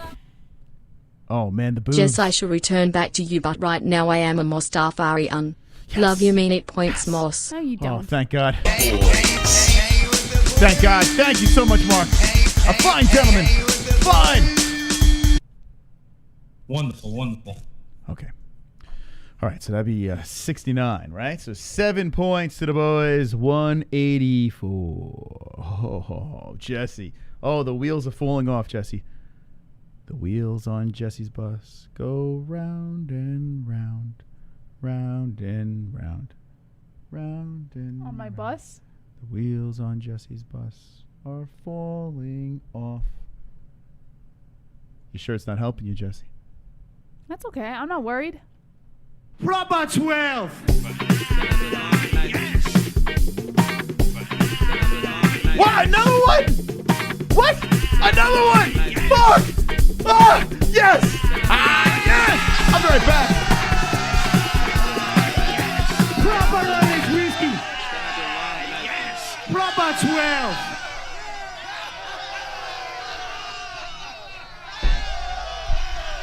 Oh man, the boobs. Jess, I shall return back to you, but right now I am a Mostafarian. Love you, mean it, points, Moss. No, you Oh, don't. thank God. Thank God. Thank you so much, Mark. A fine gentleman. Fine. Wonderful, wonderful. Okay. All right, so that'd be 69, right? So 7 points to the boys, 184. Oh, Jesse. Oh, the wheels are falling off, Jesse. The wheels on Jesse's bus go round and round, round and round, round and On my round. bus? The wheels on Jesse's bus are falling off. You sure it's not helping you, Jesse? That's okay. I'm not worried. Proper 12. What? Another one? What? Another one? Fuck! Ah! Yes! Ah! Yes! I'll be right back. Proper Irish whiskey. Proper 12.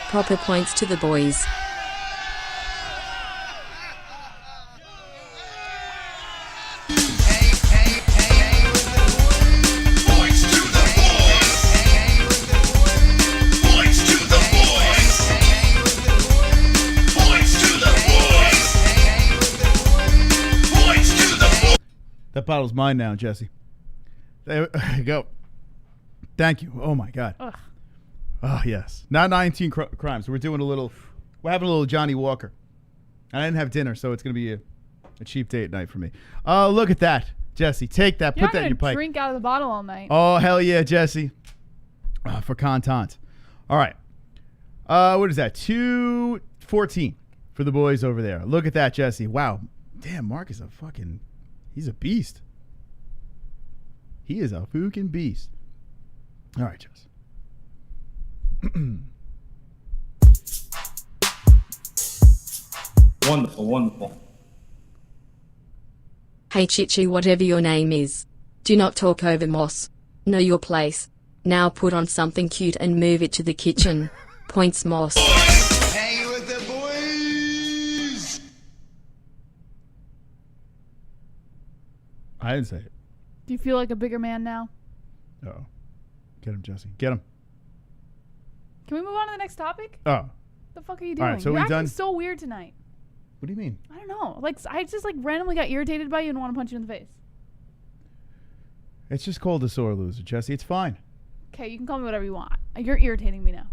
Proper points to the boys. Points to the boys. Points to the boys. Points to the boys. Points to the boys. That bottle's mine now, Jesse. There you go. Thank you. Oh my God. Ugh. Oh yes. Now 19 crimes. We're having a little Johnny Walker. I didn't have dinner, so it's gonna be a cheap date night for me. Oh, look at that, Jesse. Take that. You're Put not that in gonna your pipe. drink out of the bottle all night. Oh hell yeah, Jesse. For content. All right. What is that? 214 for the boys over there. Look at that, Jesse. Wow. Damn, Mark is he's a beast. He is a fucking beast. All right, Jesse. Wonderful, wonderful. Hey Chichi, whatever your name is. Do not talk over Moss. Know your place. Now put on something cute and move it to the kitchen. Points, Moss. Hang with the boys. I didn't say it. Do you feel like a bigger man now? Uh-oh. Get him, Jesse. Get him. Can we move on to the next topic? Oh. The fuck are you doing? All right, so You're we acting done? so weird tonight. What do you mean? I don't know. Like I just randomly got irritated by you and want to punch you in the face. It's just called a sore loser, Jesse. It's fine. Okay, you can call me whatever you want. You're irritating me now.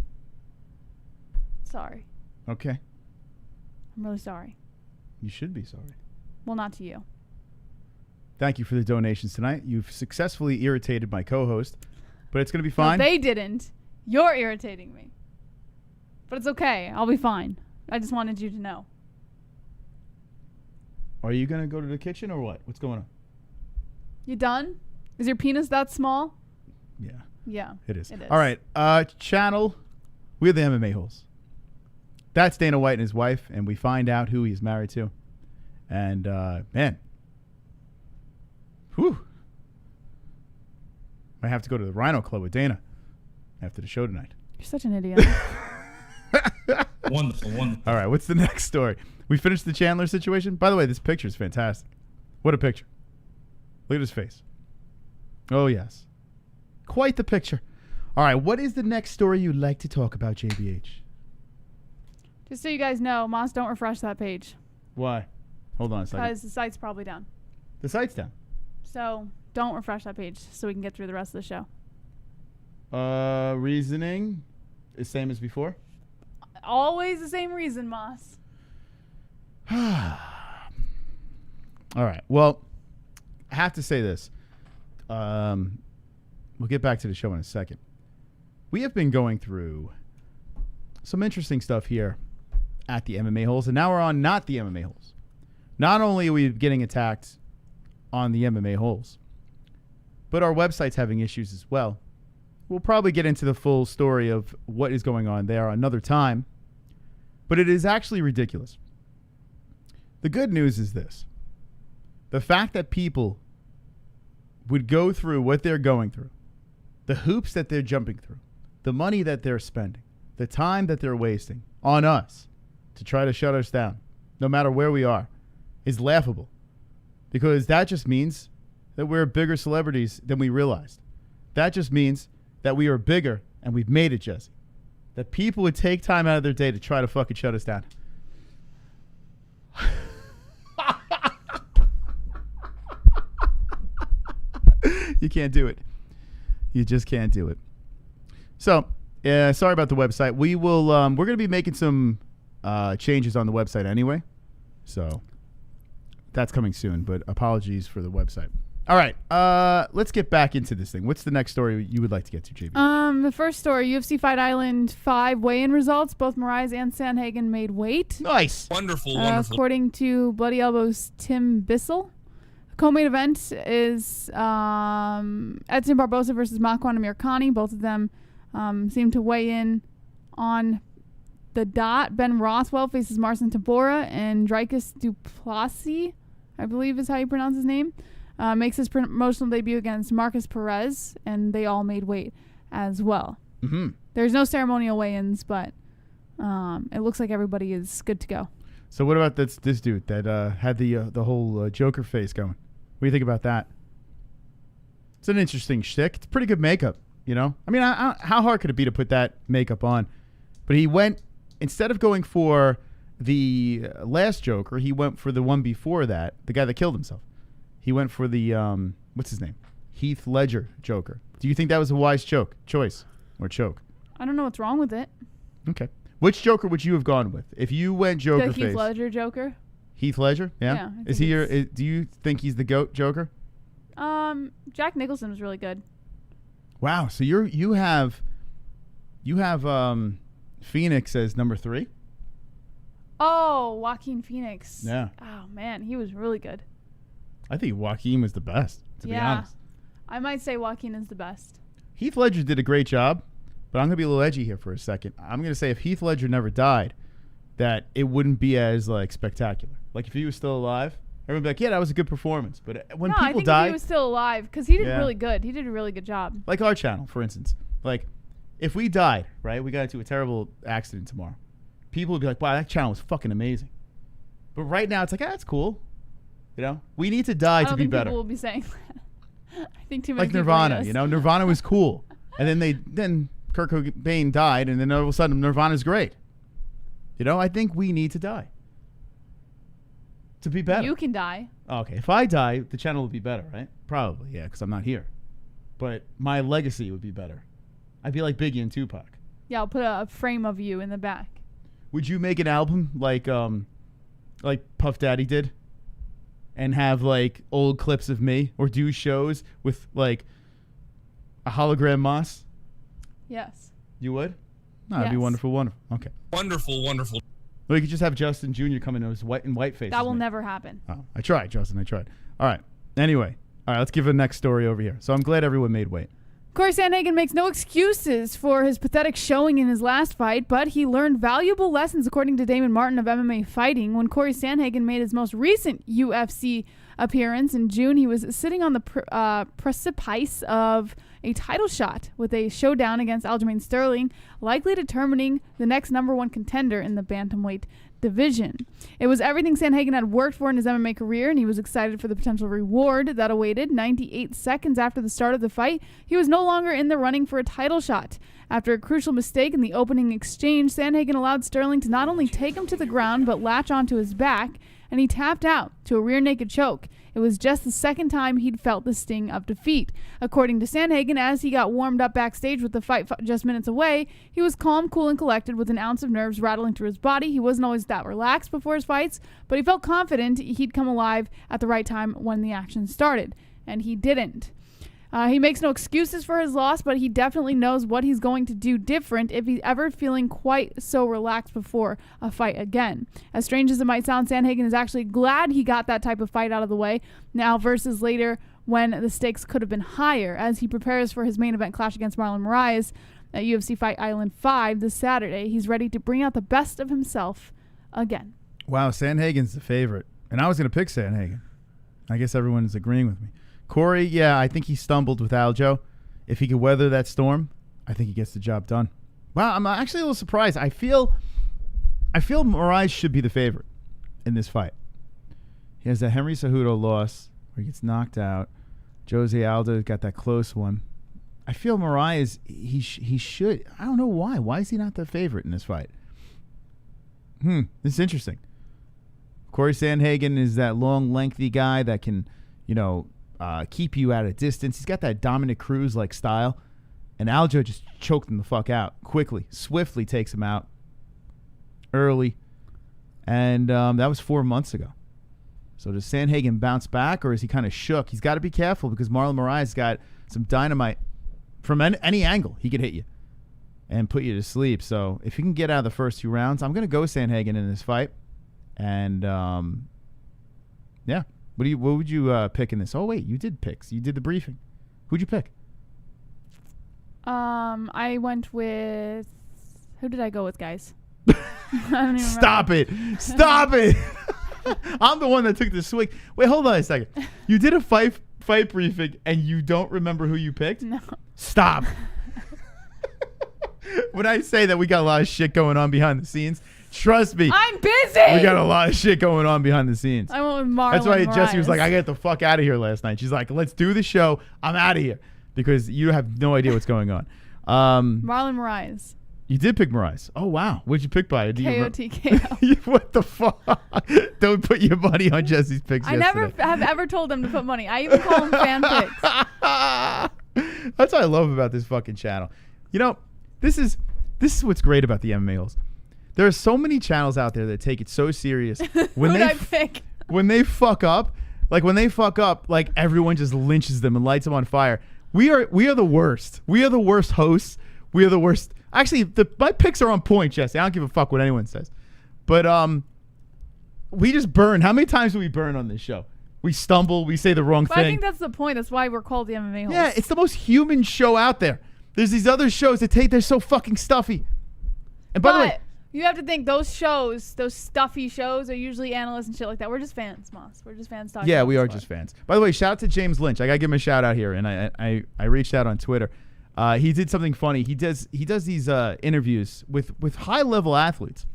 Sorry. Okay. I'm really sorry. You should be sorry. Well, not to you. Thank you for the donations tonight. You've successfully irritated my co-host, but it's going to be No, fine. they didn't. You're irritating me. But it's okay. I'll be fine. I just wanted you to know. Are you going to go to the kitchen or what? What's going on? You done? Is your penis that small? Yeah, Yeah. it is. It is. All right. Channel. We're the MMA holes. That's Dana White and his wife, and we find out who he's married to. And, man. Whew. Might have to go to the Rhino Club with Dana after the show tonight. You're such an idiot. Wonderful, wonderful. All right, what's the next story? We finished the Chandler situation. By the way, this picture is fantastic. What a picture. Look at his face. Oh, yes. Quite the picture. All right, what is the next story you'd like to talk about, JBH? Just so you guys know, Moss, don't refresh that page. Why? Hold on a second. Because the site's probably down. The site's down. So don't refresh that page so we can get through the rest of the show. Reasoning is same as before? Always the same reason, Moss. All right. Well, I have to say this. We'll get back to the show in a second. We have been going through some interesting stuff here at the MMA holes, and now we're on not the MMA holes. Not only are we getting attacked on the MMA holes, but our website's having issues as well. we'll probably get into the full story of what is going on there another time. But it is actually ridiculous. The good news is this. The fact that people would go through what they're going through, the hoops that they're jumping through, the money that they're spending, the time that they're wasting on us to try to shut us down, no matter where we are, is laughable. Because that just means that we're bigger celebrities than we realized. That just means that we are bigger and we've made it, Jesse. That people would take time out of their day to try to fucking shut us down. You can't do it. You just can't do it. So, sorry about the website. We will. We're going to be making some changes on the website anyway. So, that's coming soon. But apologies for the website. All right. Let's get back into this thing. What's the next story you would like to get to, JB? The first story: UFC Fight Island 5 weigh-in results. Both Moraes and Sandhagen made weight. Nice. Wonderful, wonderful. According to Bloody Elbow's Tim Bissell. Co-main event is Edson Barboza versus Makwan Amirkhani. Both of them seem to weigh in on the dot. Ben Rothwell faces Marcin Tybura, and Dricus Duplessis, I believe is how you pronounce his name, makes his promotional debut against Marcus Perez, and they all made weight as well. Mm-hmm. There's no ceremonial weigh-ins, but it looks like everybody is good to go. So what about this dude that had the whole Joker face going? What do you think about that? It's an interesting shtick. It's pretty good makeup, you know? I mean, how hard could it be to put that makeup on? But he went, instead of going for the last Joker, he went for the one before that, the guy that killed himself. He went for the, what's his name? Heath Ledger Joker. Do you think that was a wise choice or choke? I don't know what's wrong with it. Okay. Which Joker would you have gone with? If you went Joker The face. Heath Ledger Joker. Heath Ledger? Yeah. Yeah, I Is think he your, do you think he's the GOAT Joker? Jack Nicholson was really good. Wow. So you have Phoenix as number 3? Oh, Joaquin Phoenix. Yeah. Oh, man. He was really good. I think Joaquin was the best, to be honest. I might say Joaquin is the best. Heath Ledger did a great job, but I'm going to be a little edgy here for a second. I'm going to say if Heath Ledger never died, that it wouldn't be as like spectacular. Like if he was still alive, everyone would be like, yeah, that was a good performance. But when I people think die, if he was still alive, because he did Yeah. really good. He did a really good job. like our channel, for instance, like if we died, right, we got into a terrible accident tomorrow, people would be like, wow, that channel was fucking amazing. But right now, it's like, that's cool. You know, we need to die I to don't be think better. people will be saying that. I think too many Like people Nirvana, hate us. you know, Nirvana was cool, and then Kurt Cobain died, and then all of a sudden Nirvana's great. You know, I think we need to die to be better. You can die. Okay, if I die, the channel will be better, right? Probably, yeah, because I'm not here. But my legacy would be better. I'd be like Biggie and Tupac. Yeah, I'll put a frame of you in the back. Would you make an album like Puff Daddy did, and have like old clips of me, or do shows with like a hologram Moss? Yes. You would? No, that'd be Yes. wonderful, wonderful. Okay. Wonderful, wonderful. Or you could just have Justin Jr. come in as white face. That will never happen. Oh, I tried, Justin. I tried. All right. Anyway, all right. Let's give the next story over here. So I'm glad everyone made weight. Corey Sandhagen makes no excuses for his pathetic showing in his last fight, but he learned valuable lessons, according to Damon Martin of MMA Fighting. When Corey Sandhagen made his most recent UFC appearance in June, he was sitting on the precipice of a title shot with a showdown against Aljamain Sterling, likely determining the next #1 contender in the bantamweight division. It was everything Sandhagen had worked for in his MMA career, and he was excited for the potential reward that awaited. 98 seconds after the start of the fight, he was no longer in the running for a title shot. After a crucial mistake in the opening exchange, Sandhagen allowed Sterling to not only take him to the ground, but latch onto his back, and he tapped out to a rear naked choke. It was just the second time he'd felt the sting of defeat. According to Sandhagen, as he got warmed up backstage with the fight just minutes away, he was calm, cool, and collected with an ounce of nerves rattling through his body. He wasn't always that relaxed before his fights, but he felt confident he'd come alive at the right time when the action started. And he didn't. He makes no excuses for his loss, but he definitely knows what he's going to do different if he's ever feeling quite so relaxed before a fight again. As strange as it might sound, Sandhagen is actually glad he got that type of fight out of the way now versus later when the stakes could have been higher. As he prepares for his main event clash against Marlon Moraes at UFC Fight Island 5 this Saturday, he's ready to bring out the best of himself again. Wow, Sandhagen's the favorite. And I was going to pick Sandhagen. I guess everyone is agreeing with me. Corey, yeah, I think he stumbled with Aljo. If he could weather that storm, I think he gets the job done. Wow, I'm actually a little surprised. I feel Moraes should be the favorite in this fight. He has that Henry Cejudo loss where he gets knocked out. Jose Aldo got that close one. I feel Moraes, he should. I don't know why. Why is he not the favorite in this fight? This is interesting. Corey Sandhagen is that long, lengthy guy that can, keep you at a distance. He's got that Dominic Cruz-like style. And Aljo just choked him the fuck out quickly, swiftly takes him out early. And that was 4 months ago. So does Sandhagen bounce back, or is he kind of shook? He's got to be careful because Marlon Moraes got some dynamite from any angle. He could hit you and put you to sleep. So if he can get out of the first 2 rounds, I'm going to go Sandhagen in this fight. And, yeah. What would you pick in this? Oh, wait, you did picks. You did the briefing. Who'd you pick? I went with... Who did I go with, guys? I don't even Stop it. Stop it. I'm the one that took the swing. Wait, hold on a second. You did a fight briefing and you don't remember who you picked? No. Stop. When I say that we got a lot of shit going on behind the scenes, trust me. I'm busy. We got a lot of shit going on behind the scenes. I went with Marlon That's why Moraes. Jesse was like, I got the fuck out of here last night. She's like, let's do the show. I'm out of here. Because you have no idea what's going on. Marlon Moraes. You did pick Moraes. Oh, wow. What'd you pick by? KOTKO. What the fuck? Don't put your money on Jesse's picks I yesterday. never have ever told them to put money. I even call them fan picks. That's what I love about this fucking channel. This is what's great about the MMA holes. There are so many channels out there that take it so serious. When Who'd I pick? When they fuck up, like everyone just lynches them and lights them on fire. We are the worst. We are the worst hosts. We are the worst. Actually, my picks are on point, Jesse. I don't give a fuck what anyone says. But we just burn. How many times do we burn on this show? We stumble. We say the wrong But thing. I think that's the point. That's why we're called the MMA holes. Yeah, it's the most human show out there. There's these other shows that they're so fucking stuffy. And by the way, you have to think those shows, those stuffy shows, are usually analysts and shit like that. We're just fans, Moss. We're just fans talking. yeah, about we the are sport. just fans. By the way, shout out to James Lynch. I gotta give him a shout out here, and I reached out on Twitter. He did something funny. He does these interviews with high level athletes.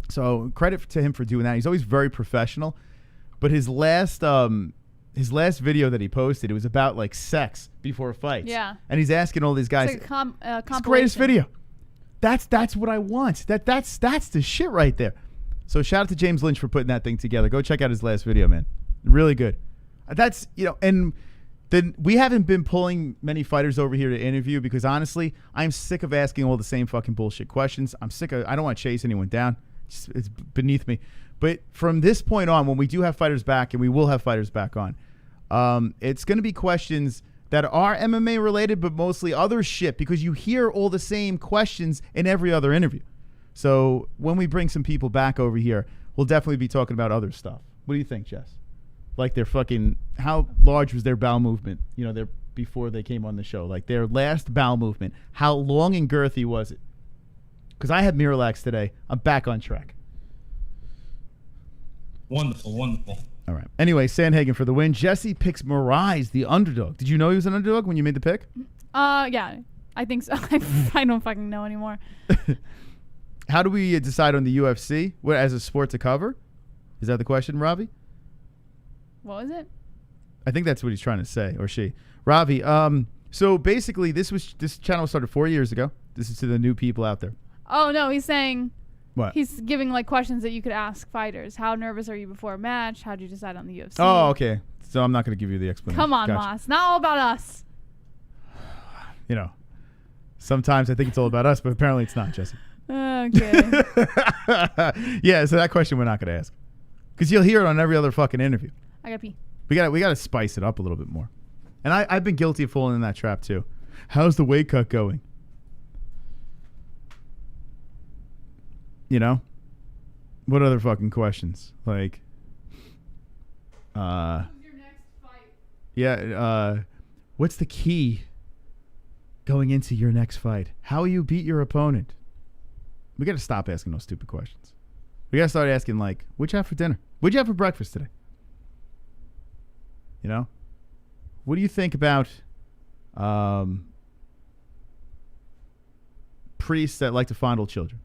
So credit to him for doing that. He's always very professional. But his last video that he posted, it was about like sex before fights. Yeah. And he's asking all these guys. It's like a It's the greatest video. That's what I want. That's the shit right there. So shout out to James Lynch for putting that thing together. Go check out his last video, man. Really good. That's and then we haven't been pulling many fighters over here to interview because honestly, I'm sick of asking all the same fucking bullshit questions. I don't want to chase anyone down. It's beneath me. But from this point on, when we do have fighters back, and we will have fighters back on, it's going to be questions that are MMA related, but mostly other shit because you hear all the same questions in every other interview. So when we bring some people back over here, we'll definitely be talking about other stuff. What do you think, Jess? Like their fucking, how large was their bowel movement, before they came on the show? Like their last bowel movement, how long and girthy was it? Because I had Miralax today. I'm back on track. Wonderful, wonderful. All right. Anyway, Sandhagen for the win. Jesse picks Moraes, the underdog. Did you know he was an underdog when you made the pick? Yeah, I think so. I don't fucking know anymore. How do we decide on the UFC? What, as a sport to cover? Is that the question, Ravi? What was it? I think that's what he's trying to say, or she. Ravi, so basically this channel started 4 years ago. This is to the new people out there. Oh, no, he's saying... What? He's giving like questions that you could ask fighters. How nervous are you before a match? How did you decide on the UFC? Oh, okay. So I'm not going to give you the explanation. Come on, Gotcha. Moss. Not all about us. Sometimes I think it's all about us, but apparently it's not, Jesse. Okay. Yeah, so that question we're not going to ask. Because you'll hear it on every other fucking interview. I gotta pee. We got to spice it up a little bit more. And I've been guilty of falling in that trap too. How's the weight cut going? What other fucking questions? Like, Who's your next fight? Yeah. What's the key going into your next fight? How will you beat your opponent? We got to stop asking those stupid questions. We got to start asking, like, what'd you have for dinner? What'd you have for breakfast today? You know? What do you think about priests that like to fondle children?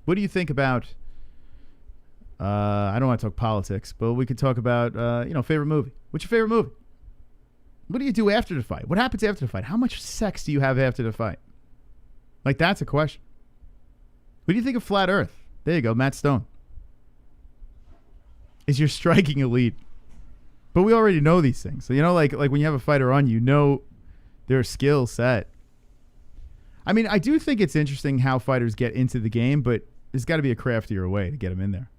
What do you think about, I don't want to talk politics, but we could talk about, favorite movie. What's your favorite movie? What do you do after the fight? What happens after the fight? How much sex do you have after the fight? Like, that's a question. What do you think of Flat Earth? There you go, Matt Stone. Is your striking elite? But we already know these things. So, like when you have a fighter on, their skill set. I mean, I do think it's interesting how fighters get into the game, but there's got to be a craftier way to get them in there.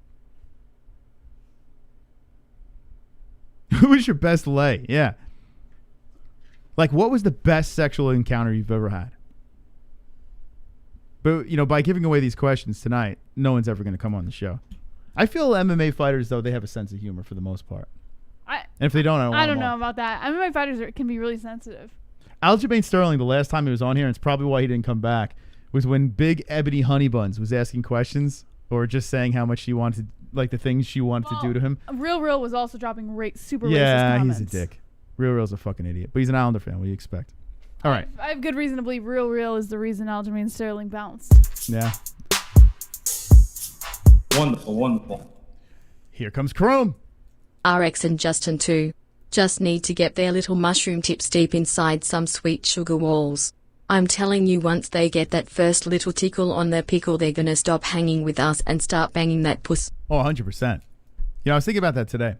Who was your best lay? Yeah. Like, what was the best sexual encounter you've ever had? But, by giving away these questions tonight, no one's ever going to come on the show. I feel MMA fighters, though, they have a sense of humor for the most part. And if they don't, I don't know about that. MMA fighters can be really sensitive. Aljamain Sterling, the last time he was on here, and it's probably why he didn't come back, was when Big Ebony Honeybuns was asking questions or just saying how much she wanted, like the things she wanted to do to him. Real was also dropping super racist comments. He's a dick. Real's a fucking idiot. But he's an Islander fan. What do you expect? All right. I have good reason to believe Real is the reason Aljamain Sterling bounced. Yeah. Wonderful. Here comes Chrome. RX and Justin too. Just need to get their little mushroom tips deep inside some sweet sugar walls. I'm telling you, once they get that first little tickle on their pickle, they're gonna stop hanging with us and start banging that puss. Oh, 100%. I was thinking about that today.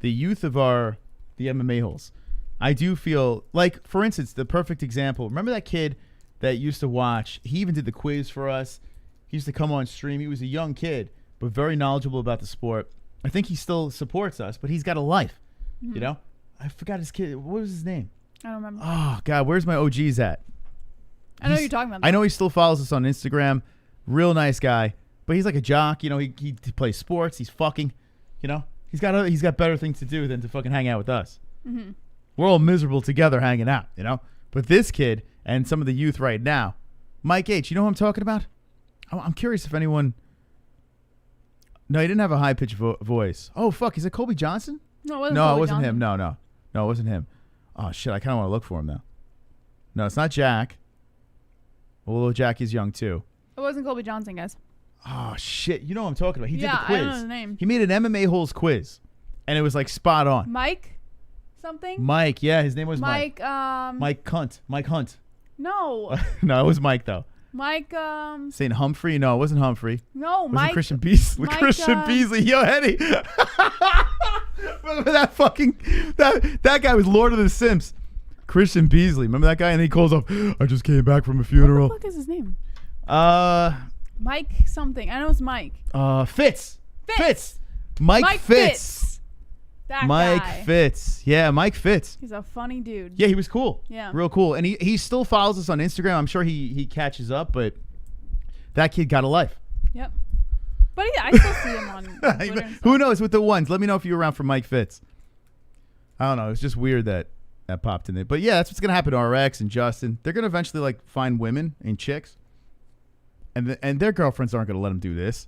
The youth of the MMA holes. I do feel like, for instance, the perfect example. Remember that kid that used to watch? He even did the quiz for us. He used to come on stream. He was a young kid, but very knowledgeable about the sport. I think he still supports us, but he's got a life. Mm-hmm. I forgot his kid. What was his name? I don't remember. Oh, God. Where's my OGs at? I know you're talking about that. I know he still follows us on Instagram. Real nice guy. But he's like a jock. He plays sports. He's fucking. He's got better things to do than to fucking hang out with us. Mm-hmm. We're all miserable together hanging out, But this kid and some of the youth right now, Mike H., you know who I'm talking about? I'm curious if anyone... No, he didn't have a high-pitched voice. Oh, fuck. Is it Colby Johnson? No, it wasn't him. No, it wasn't him. Oh, shit. I kind of want to look for him now. No, it's not Jack. Although Jack is young, too. It wasn't Colby Johnson, guys. Oh, shit. You know what I'm talking about. He did the quiz. I don't know his name. He made an MMA holes quiz, and it was, like, spot on. Mike something? Mike, yeah. His name was Mike. Mike Hunt. No. No, it was Mike, though. Mike, St. Humphrey? No, it wasn't Humphrey. No, it Mike. Christian Beasley. Christian Beasley. Yo, Eddie. Remember that fucking... That guy was Lord of the Sims. Christian Beasley. Remember that guy? And he calls up, I just came back from a funeral. What the fuck is his name? Mike something. I know it's Mike. Fitz. Mike Fitz. That Mike guy. Fitz. Yeah, Mike Fitz. He's a funny dude. Yeah, he was cool. Yeah. Real cool. And he still follows us on Instagram. I'm sure he catches up, but that kid got a life. Yep. But yeah, I still see him on Twitter and Who knows with the ones? Let me know if you were around for Mike Fitz. I don't know. It's just weird that popped in there. But yeah, that's what's going to happen to RX and Justin. They're going to eventually find women and chicks. And their girlfriends aren't going to let them do this.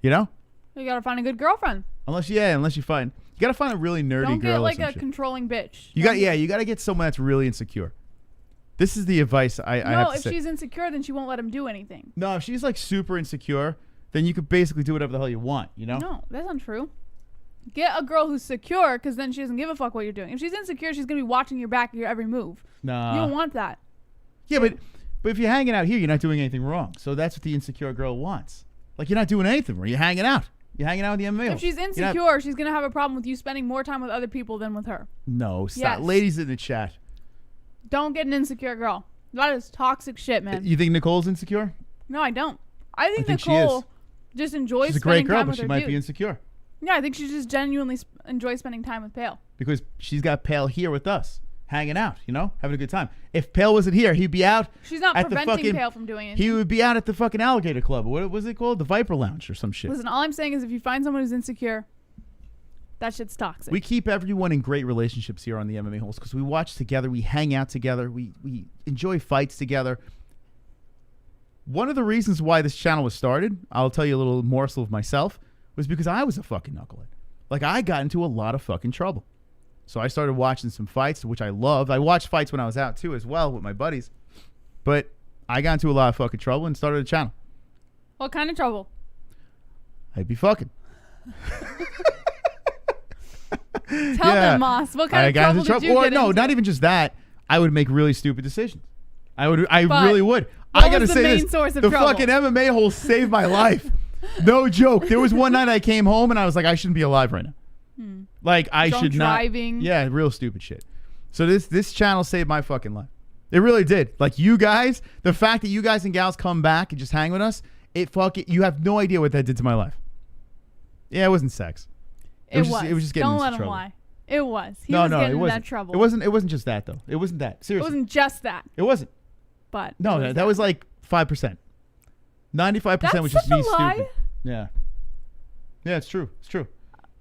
You got to find a good girlfriend. Unless you find... You got to find a really nerdy Don't girl. Don't get like a controlling bitch. You got to get someone that's really insecure. This is the advice I have to say. No, if she's insecure, then she won't let him do anything. No, if she's super insecure, then you could basically do whatever the hell you want, No, that's not true. Get a girl who's secure, because then she doesn't give a fuck what you're doing. If she's insecure, she's going to be watching your back, your every move. Nah. You don't want that. Yeah, but if you're hanging out here, you're not doing anything wrong. So that's what the insecure girl wants. You're not doing anything wrong. You're hanging out. You're hanging out with the MMA. If she's insecure, she's going to have a problem with you spending more time with other people than with her. No, stop. Yes. Ladies in the chat. Don't get an insecure girl. That is toxic shit, man. You think Nicole's insecure? No, I don't. I think Nicole just enjoys spending time with her She's a great girl, but she might be insecure. Yeah, I think she just genuinely enjoys spending time with Pale. Because she's got Pale here with us, hanging out, having a good time. If Pale wasn't here, he'd be out. She's not preventing Pale from doing anything. He would be out at the fucking Alligator Club. What was it called? The Viper Lounge or some shit. Listen, all I'm saying is if you find someone who's insecure, That shit's toxic. We keep everyone in great relationships here on the MMA Holes because we watch together, we hang out together, we enjoy fights together. One of the reasons why this channel was started, I'll tell you a little morsel of myself, was because I was a fucking knucklehead. Like, I got into a lot of fucking trouble. So I started watching some fights, which I loved. I watched fights when I was out, too, as well, with my buddies. But I got into a lot of fucking trouble and started a channel. What kind of trouble? I'd be fucking. Tell them, Moss. What kind of trouble did you get into? Not even just that. I would make really stupid decisions. I really would. What I gotta was the say main this: source of the trouble? fucking MMA Hole saved my life. No joke. There was one night I came home and I was like, I shouldn't be alive right now. Like I Drunk should driving. not. Yeah, real stupid shit. So this channel saved my fucking life. It really did. Like you guys, the fact that you guys and gals come back and just hang with us, you have no idea what that did to my life. Yeah, it wasn't sex. It was just getting Don't into let him trouble. lie. It was. He was getting in that trouble. It wasn't just that though. It wasn't that. It Seriously. wasn't just that. It wasn't. But No, that was like 5%. 95% was just such me a lie. stupid. Yeah. Yeah, it's true. It's true.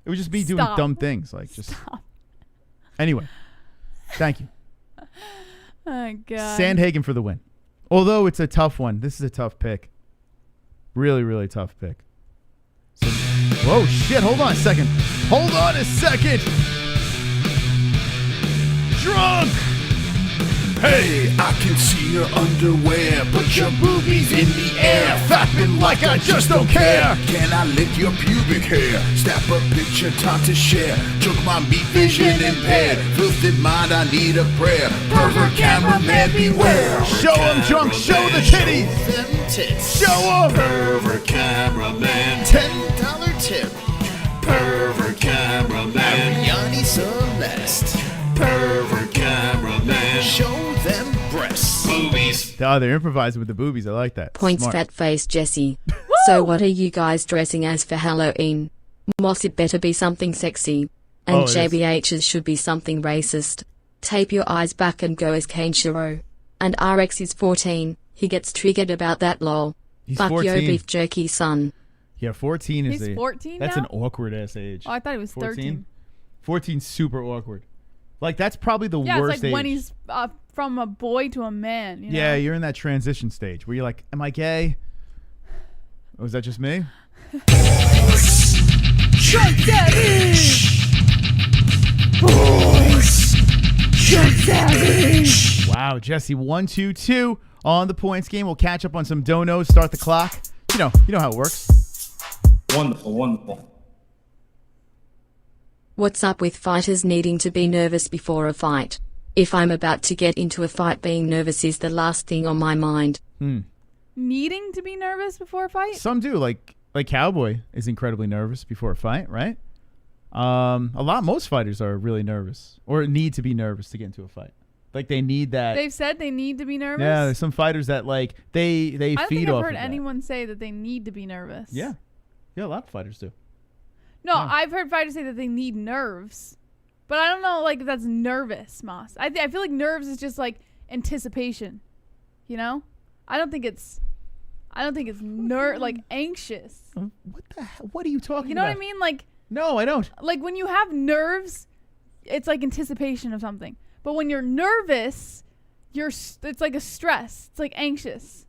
It was just me doing Stop. dumb things. Like just Stop. Anyway. Thank you. Oh god. Sandhagen for the win. Although it's a tough one. This is a tough pick. Really, really tough pick. So, whoa, shit. Hold on a second. Hold on a second. Drunk. Hey, I can see your underwear. Put your boobies in the air. Fapping like I just don't care. Can I lick your pubic hair? Snap a picture, time to share. Took my meat vision impaired. Filthy mind, I need a prayer. Pervert cameraman, beware. Show them drunk. Show the titties. Show them. Pervert cameraman. $10 tip. Pervert cameraman. Ariel Celeste. Pervert cameraman. Show them breasts. Boobies. Oh, they're improvising with the boobies. I like that. Points Smart. fat face Jesse. So what are you guys dressing as for Halloween? Moss, it better be something sexy. And Oh, it is. JBH's should be something racist. Tape your eyes back and go as Kenshiro. And RX is 14. He gets triggered about that lol. He's Fuck 14. yo beef jerky son. Yeah, 14 is He's 14 That's now? an awkward ass age. Oh, I thought he was 13. 14's super awkward. Like that's probably the Yeah, worst it's like age. when he's from a boy to a man. You know? Yeah, you're in that transition stage where you're like, am I gay? Oh, is that just me? Wow, Jesse, 1-2-2 on the points game. We'll catch up on some donos, start the clock. You know how it works. Wonderful, wonderful. What's up with fighters needing to be nervous before a fight? If I'm about to get into a fight, being nervous is the last thing on my mind. Needing to be nervous before a fight? Some do, like Cowboy is incredibly nervous before a fight, right? Most fighters are really nervous or need to be nervous to get into a fight. Like they need that. They've said they need to be nervous? Yeah, there's some fighters that like they I don't feed think off I've of heard that. anyone say that they need to be nervous. Yeah, a lot of fighters do. No, Yeah. I've heard fighters say that they need nerves. But I don't know, like, if that's nervous, Moss. I feel like nerves is just, like, anticipation. You know? I don't think it's like, anxious. What the hell? What are you talking about? You know what I mean? Like, No, I don't. like, when you have nerves, it's like anticipation of something. But when you're nervous, it's like a stress. It's like anxious.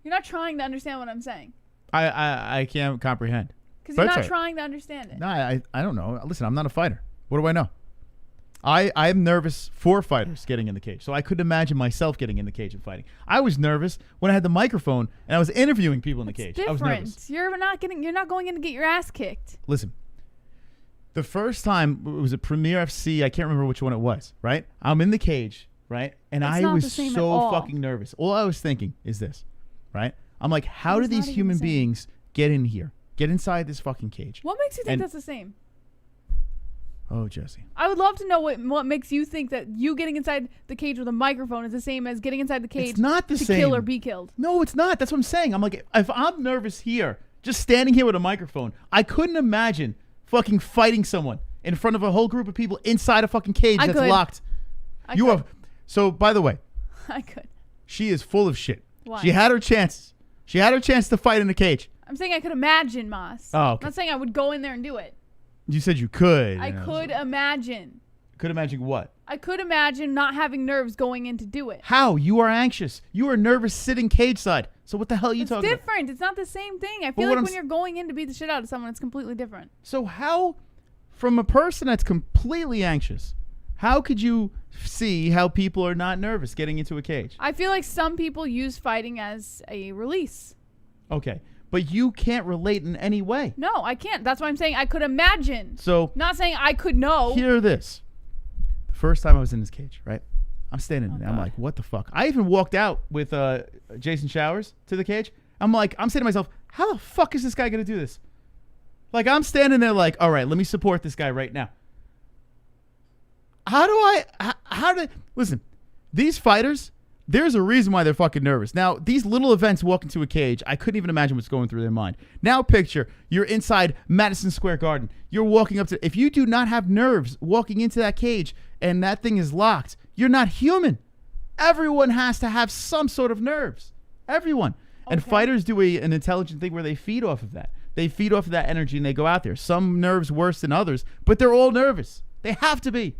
You're not trying to understand what I'm saying. I can't comprehend. Because But you're it's not all right. trying to understand it. No, I don't know. Listen, I'm not a fighter. What do I know? I'm nervous for fighters getting in the cage. So I couldn't imagine myself getting in the cage and fighting. I was nervous when I had the microphone and I was interviewing people in the cage. I was nervous. You're not going in to get your ass kicked. Listen, the first time it was a Premier FC. I can't remember which one it was. Right? I'm in the cage. Right? And It's I not was the same at so all. fucking nervous. All I was thinking is this. Right? I'm like, how do It's not these even human the same. beings get in here? Get inside this fucking cage? What makes you think And- that's the same? Oh, Jesse. I would love to know what makes you think that you getting inside the cage with a microphone is the same as getting inside the cage It's not the to same. kill or be killed. No, it's not. That's what I'm saying. I'm like, if I'm nervous here, just standing here with a microphone, I couldn't imagine fucking fighting someone in front of a whole group of people inside a fucking cage I that's could. locked. I You could. are. So, by the way, I could. she is full of shit. Why? She had her chances. She had her chance to fight in the cage. I'm saying I could imagine, Moss. Oh, okay. I'm not saying I would go in there and do it. You said you could. I could imagine. Could imagine what? I could imagine not having nerves going in to do it. How? You are anxious. You are nervous sitting cage side. So what the hell are you It's talking different. It's not the same thing. I But feel what like I'm when you're going in to beat the shit out of someone, it's completely different. So how, from a person that's completely anxious, how could you see how people are not nervous getting into a cage? I feel like some people use fighting as a release. Okay. But you can't relate in any way. No, I can't. That's why I'm saying I could imagine. So Not saying I could know. hear this. The first time I was in this cage, right? I'm standing there. I'm God. like, what the fuck? I even walked out with Jason Showers to the cage. I'm saying to myself, how the fuck is this guy going to do this? Like, I'm standing there like, all right, let me support this guy right now. Listen, these fighters, there's a reason why they're fucking nervous. Now, these little events walk into a cage, I couldn't even imagine what's going through their mind. Now picture, you're inside Madison Square Garden. You're walking up to, if you do not have nerves walking into that cage and that thing is locked, you're not human. Everyone has to have some sort of nerves. Everyone. And Okay. fighters do an intelligent thing where they feed off of that. They feed off of that energy and they go out there. Some nerves worse than others, but they're all nervous. They have to be.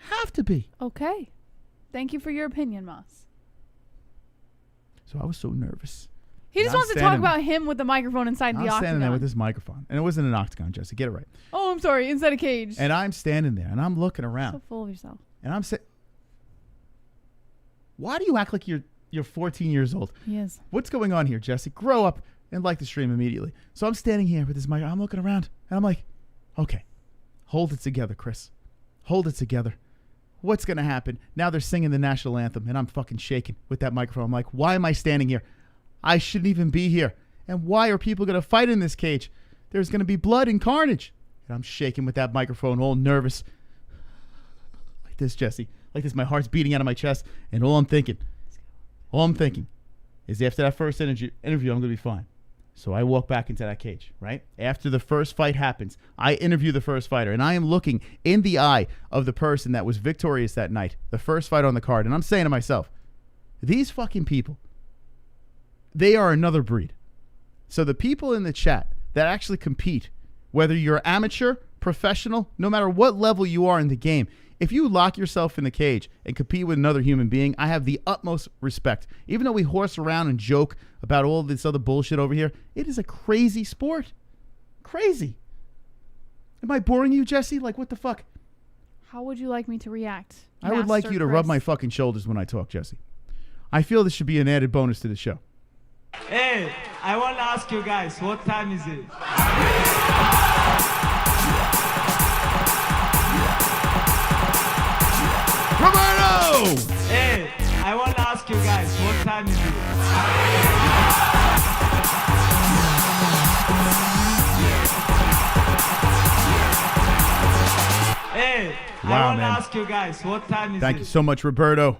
Have to be. Okay. Thank you for your opinion, Moss. So I was so nervous. He just I'm wants to talk standing- about him with the microphone inside the I'm standing there with octagon. this microphone. And it wasn't an octagon, Jesse. Get it right. Oh, I'm sorry. Inside a cage. And I'm standing there and I'm looking around. So full of yourself. And I'm saying, why do you act like you're 14 years old? He is. What's going on here, Jesse? Grow up and like the stream immediately. So I'm standing here with this mic. I'm looking around and I'm like, okay, hold it together, Chris. Hold it together. What's going to happen? Now they're singing the national anthem and I'm fucking shaking with that microphone. I'm like, why am I standing here? I shouldn't even be here. And why are people going to fight in this cage? There's going to be blood and carnage. And I'm shaking with that microphone, all nervous. Like this, Jesse. Like this, my heart's beating out of my chest. And all I'm thinking is after that first interview, I'm going to be fine. So I walk back into that cage, right? After the first fight happens, I interview the first fighter, and I am looking in the eye of the person that was victorious that night, the first fight on the card, and I'm saying to myself, these fucking people, they are another breed. So the people in the chat that actually compete, whether you're amateur, professional, no matter what level you are in the game, if you lock yourself in the cage and compete with another human being, I have the utmost respect. Even though we horse around and joke about all this other bullshit over here, it is a crazy sport. Crazy. Am I boring you, Jesse? Like, what the fuck? How would you like me to react? I would like Master you to rub Chris? my fucking shoulders when I talk, Jesse. I feel this should be an added bonus to the show. Hey, I want to ask you guys, what time is it? Roberto! Hey, I want to ask you guys, what time is it? Hey, I Wow, want to man. ask you guys, what time is Thank it? you so much, Roberto.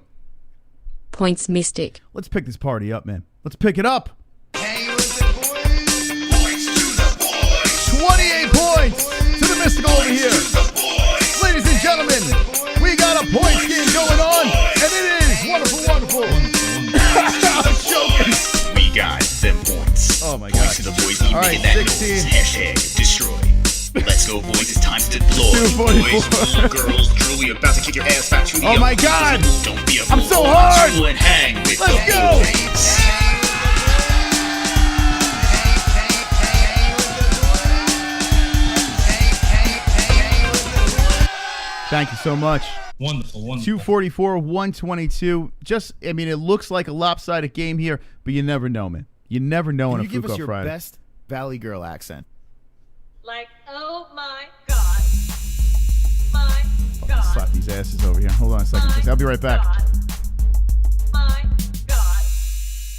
Points Mystic. Let's pick this party up, man. Let's pick it up. Hang with the boys. Points to the boys. 28 points to the Mystical over here. The boys. Ladies and gentlemen, we got a points game going on, and it is wonderful, wonderful. I'm joking. We got them points. Oh my Points God. to the boys. Keep All right, making that 16. noise. Hashtag destroy. Let's go, boys. It's time to deploy. 244. Boys, girls, Drew, we about to kick your ass back to the Oh my God. Don't be a I'm fool. so hard. Chill and hang with Let's the go. boys. Thank you so much. Wonderful, wonderful. 244, 122. Just, I mean, it looks like a lopsided game here, but you never know, man. You never know on Can a you give Fuko us your Friday. best Valley Girl accent? Like, oh my God. My God. Slap these asses over here. Hold on a second. My Chris. I'll be right back. God. My God.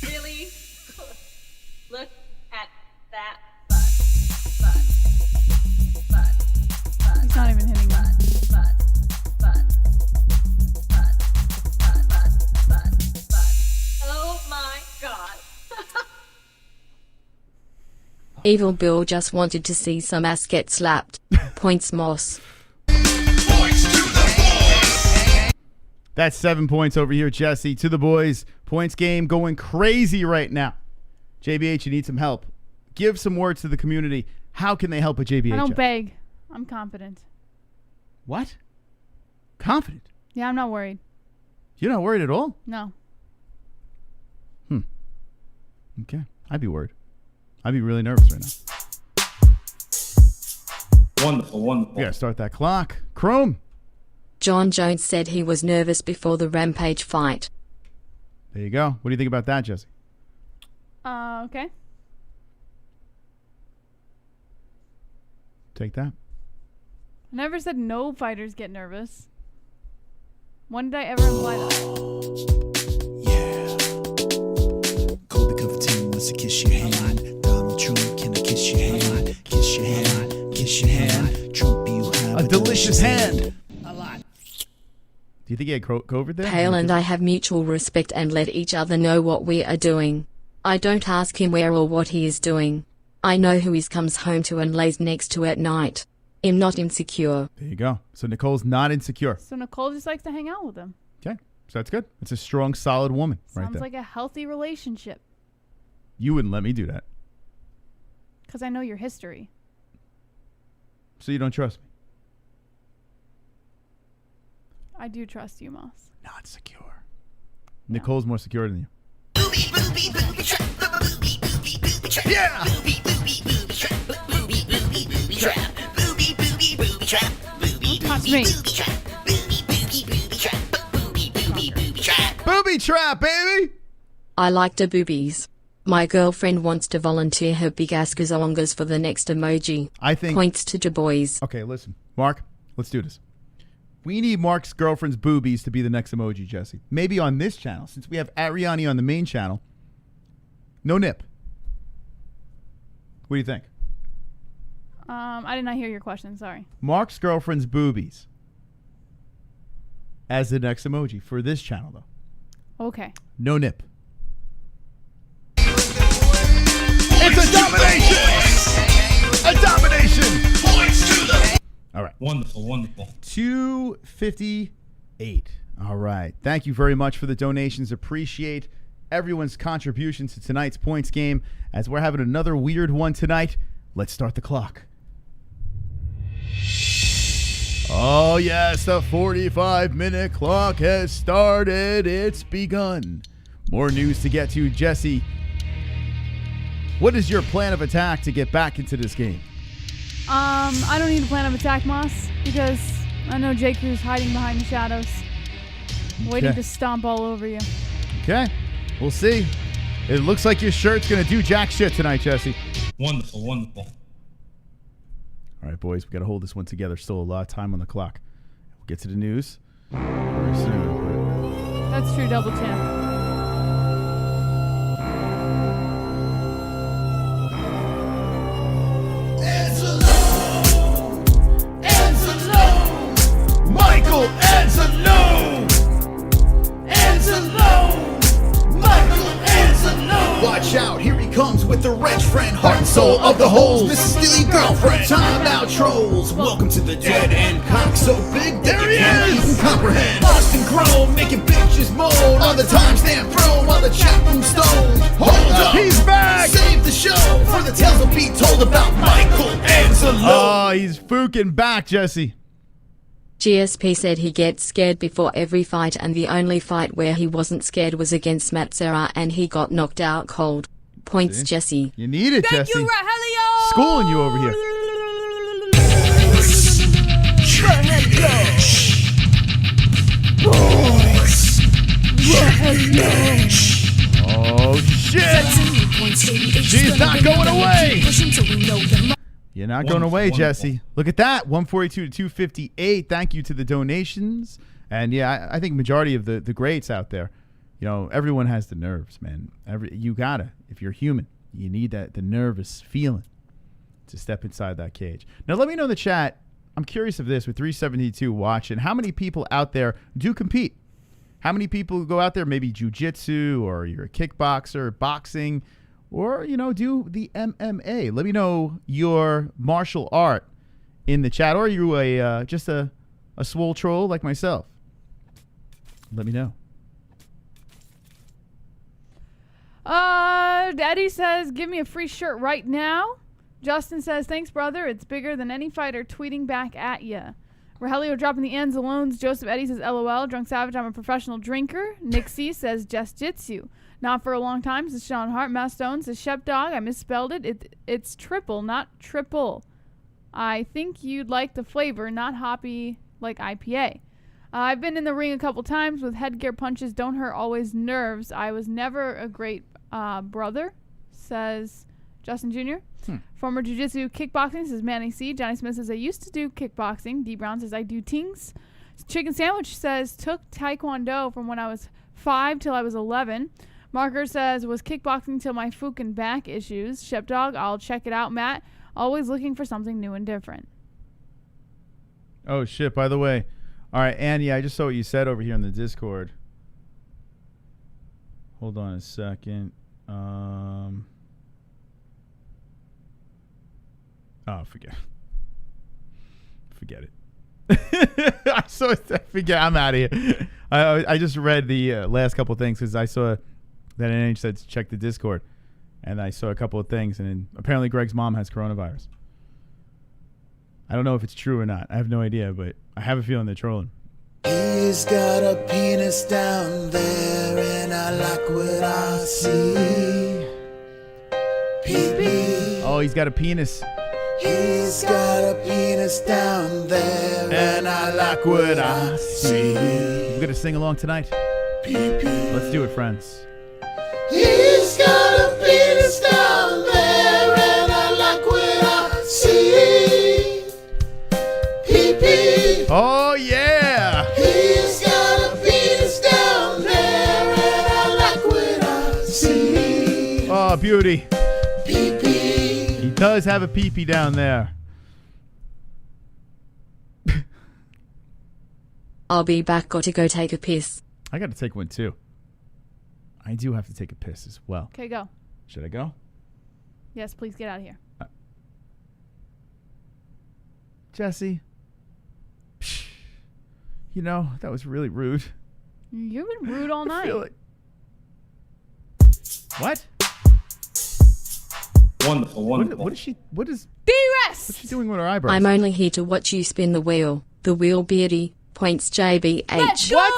Really? Look at that butt. He's not even hitting him. Oh my God. Evil Bill just wanted to see some ass get slapped. Points Moss. That's 7 points over here, Jesse. To the boys. Points game going crazy right now. JBH, you need some help. Give some words to the community. How can they help a JBHF? I don't beg. I'm confident. What? Confident? Yeah, I'm not worried. You're not worried at all? No. Okay. I'd be worried. I'd be really nervous right now. Wonderful, wonderful. We gotta start that clock. Chrome. Jon Jones said he was nervous before the Rampage fight. There you go. What do you think about that, Jesse? Okay. Take that. I never said no fighters get nervous. When did I ever imply that? Colby Covington wants to kiss your hand. Donald Trump, can I kiss your hand? Kiss your hand, kiss your hand. Trump, you have A delicious hand. A lot. Do you think he had COVID there? Hale and I have mutual respect and let each other know what we are doing. I don't ask him where or what he is doing. I know who he comes home to and lays next to at night. I'm not insecure. There you go. So Nicole's not insecure. So Nicole just likes to hang out with him. Okay. So that's good. It's a strong, solid woman right Sounds there. like a healthy relationship. You wouldn't let me do that. Because I know your history. So you don't trust me? I do trust you, Moss. Not secure. Nicole's more secure than you. Yeah! Touch me. Booby trap, baby! I like the boobies. My girlfriend wants to volunteer her big ass gazongas for the next emoji. I think... Points to the boys. Okay, listen. Mark, let's do this. We need Mark's girlfriend's boobies to be the next emoji, Jesse. Maybe on this channel, since we have Ariani on the main channel. No nip. What do you think? I did not hear your question. Sorry. Mark's girlfriend's boobies as the next emoji for this channel, though. Okay. No nip. It's a domination! A domination! Points to the... All right. Wonderful, wonderful. 258. All right. Thank you very much for the donations. Appreciate everyone's contribution to tonight's points game. As we're having another weird one tonight, let's start the clock. Oh, yes, the 45-minute clock has started. It's begun. More news to get to. Jesse, what is your plan of attack to get back into this game? I don't need a plan of attack, Moss, because I know J. Crew's hiding behind the shadows, waiting to stomp all over you. Okay, we'll see. It looks like your shirt's going to do jack shit tonight, Jesse. Wonderful, wonderful. All right, boys, we got to hold this one together. Still a lot of time on the clock. We'll get to the news very soon. That's true, double champ. Michael Anzalone! Anzalone! Michael Anzalone! Watch out, here he comes with the wrench friend, heart and soul of the holes. Mrs. Steely girlfriend, time out trolls. Welcome to the dead end cock, so big that you can't even comprehend. Lost and grown, making bitches moan on the timestamp throne while the chat room stone. Hold up, he's back! Save the show, for the tales will be told about Michael Anzalone. Oh, he's fucking back, Jesse. GSP said he gets scared before every fight, and the only fight where he wasn't scared was against Matt Serra, and he got knocked out cold. Points, See? Jesse. You need it, Thank Jesse. you, Rahelio! Schooling you over here. Oh, shit! She's not going away! You're not going away, Wonderful. Jesse. Look at that. 142 to 258. Thank you to the donations. And yeah, I think majority of the greats out there, you know, everyone has the nerves, man. You gotta. If you're human, you need the nervous feeling to step inside that cage. Now, let me know in the chat. I'm curious of this with 372 watching. How many people out there do compete? How many people go out there, maybe jiu-jitsu, or you're a kickboxer, boxing, or, you know, do the MMA? Let me know your martial art in the chat. Or are you just a swole troll like myself? Let me know. Daddy says, give me a free shirt right now. Justin says, thanks, brother. It's bigger than any fighter tweeting back at ya. Rogelio dropping the ANZALONEs. Joseph Eddy says, LOL. Drunk Savage, I'm a professional drinker. Nick C says, just jitsu. Not for a long time, says Sean Hart. Matt Stone says, Shep Dog, I misspelled it. It's triple, not triple. I think you'd like the flavor, not hoppy like IPA. I've been in the ring a couple times with headgear punches. Don't hurt, always nerves. I was never a great brother, says Justin Jr. Former jiu-jitsu kickboxing, says Manny C. Johnny Smith says, I used to do kickboxing. D. Brown says, I do tings. Chicken Sandwich says, took taekwondo from when I was 5 till I was 11. Marker says, was kickboxing till my fucking back issues. Shep Dog, I'll check it out, Matt. Always looking for something new and different. Oh, shit, by the way. All right, Annie, I just saw what you said over here in the Discord. Hold on a second. Oh, forget it. I saw it. Forget. I'm out of here. I just read the last couple of things because I saw that NH said to check the Discord, and I saw a couple of things, and then apparently Greg's mom has coronavirus. I don't know if it's true or not. I have no idea, but I have a feeling they're trolling. He's got a penis down there, and I like what I see. Pee-pee. Oh, he's got a penis. He's got a penis down there, and I like what I see. We're going to sing along tonight. Pee-pee. Let's do it, friends. He's got a penis down there, and I like what I see. Pee-pee. Oh, yeah. He's got a penis down there, and I like what I see. Oh, beauty. Pee-pee. He does have a pee-pee down there. I'll be back. Gotta go take a piss. I got to take one, too. I do have to take a piss as well. Okay, go. Should I go? Yes, please get out of here. Jesse. Psh, you know, that was really rude. You've been rude all I night. feel like... What? Wonderful, wonderful. What is she... What's D-Rest! she doing with her eyebrows? I'm only here to watch you spin the wheel. The wheel beardy. Points JBH. Let's go! What?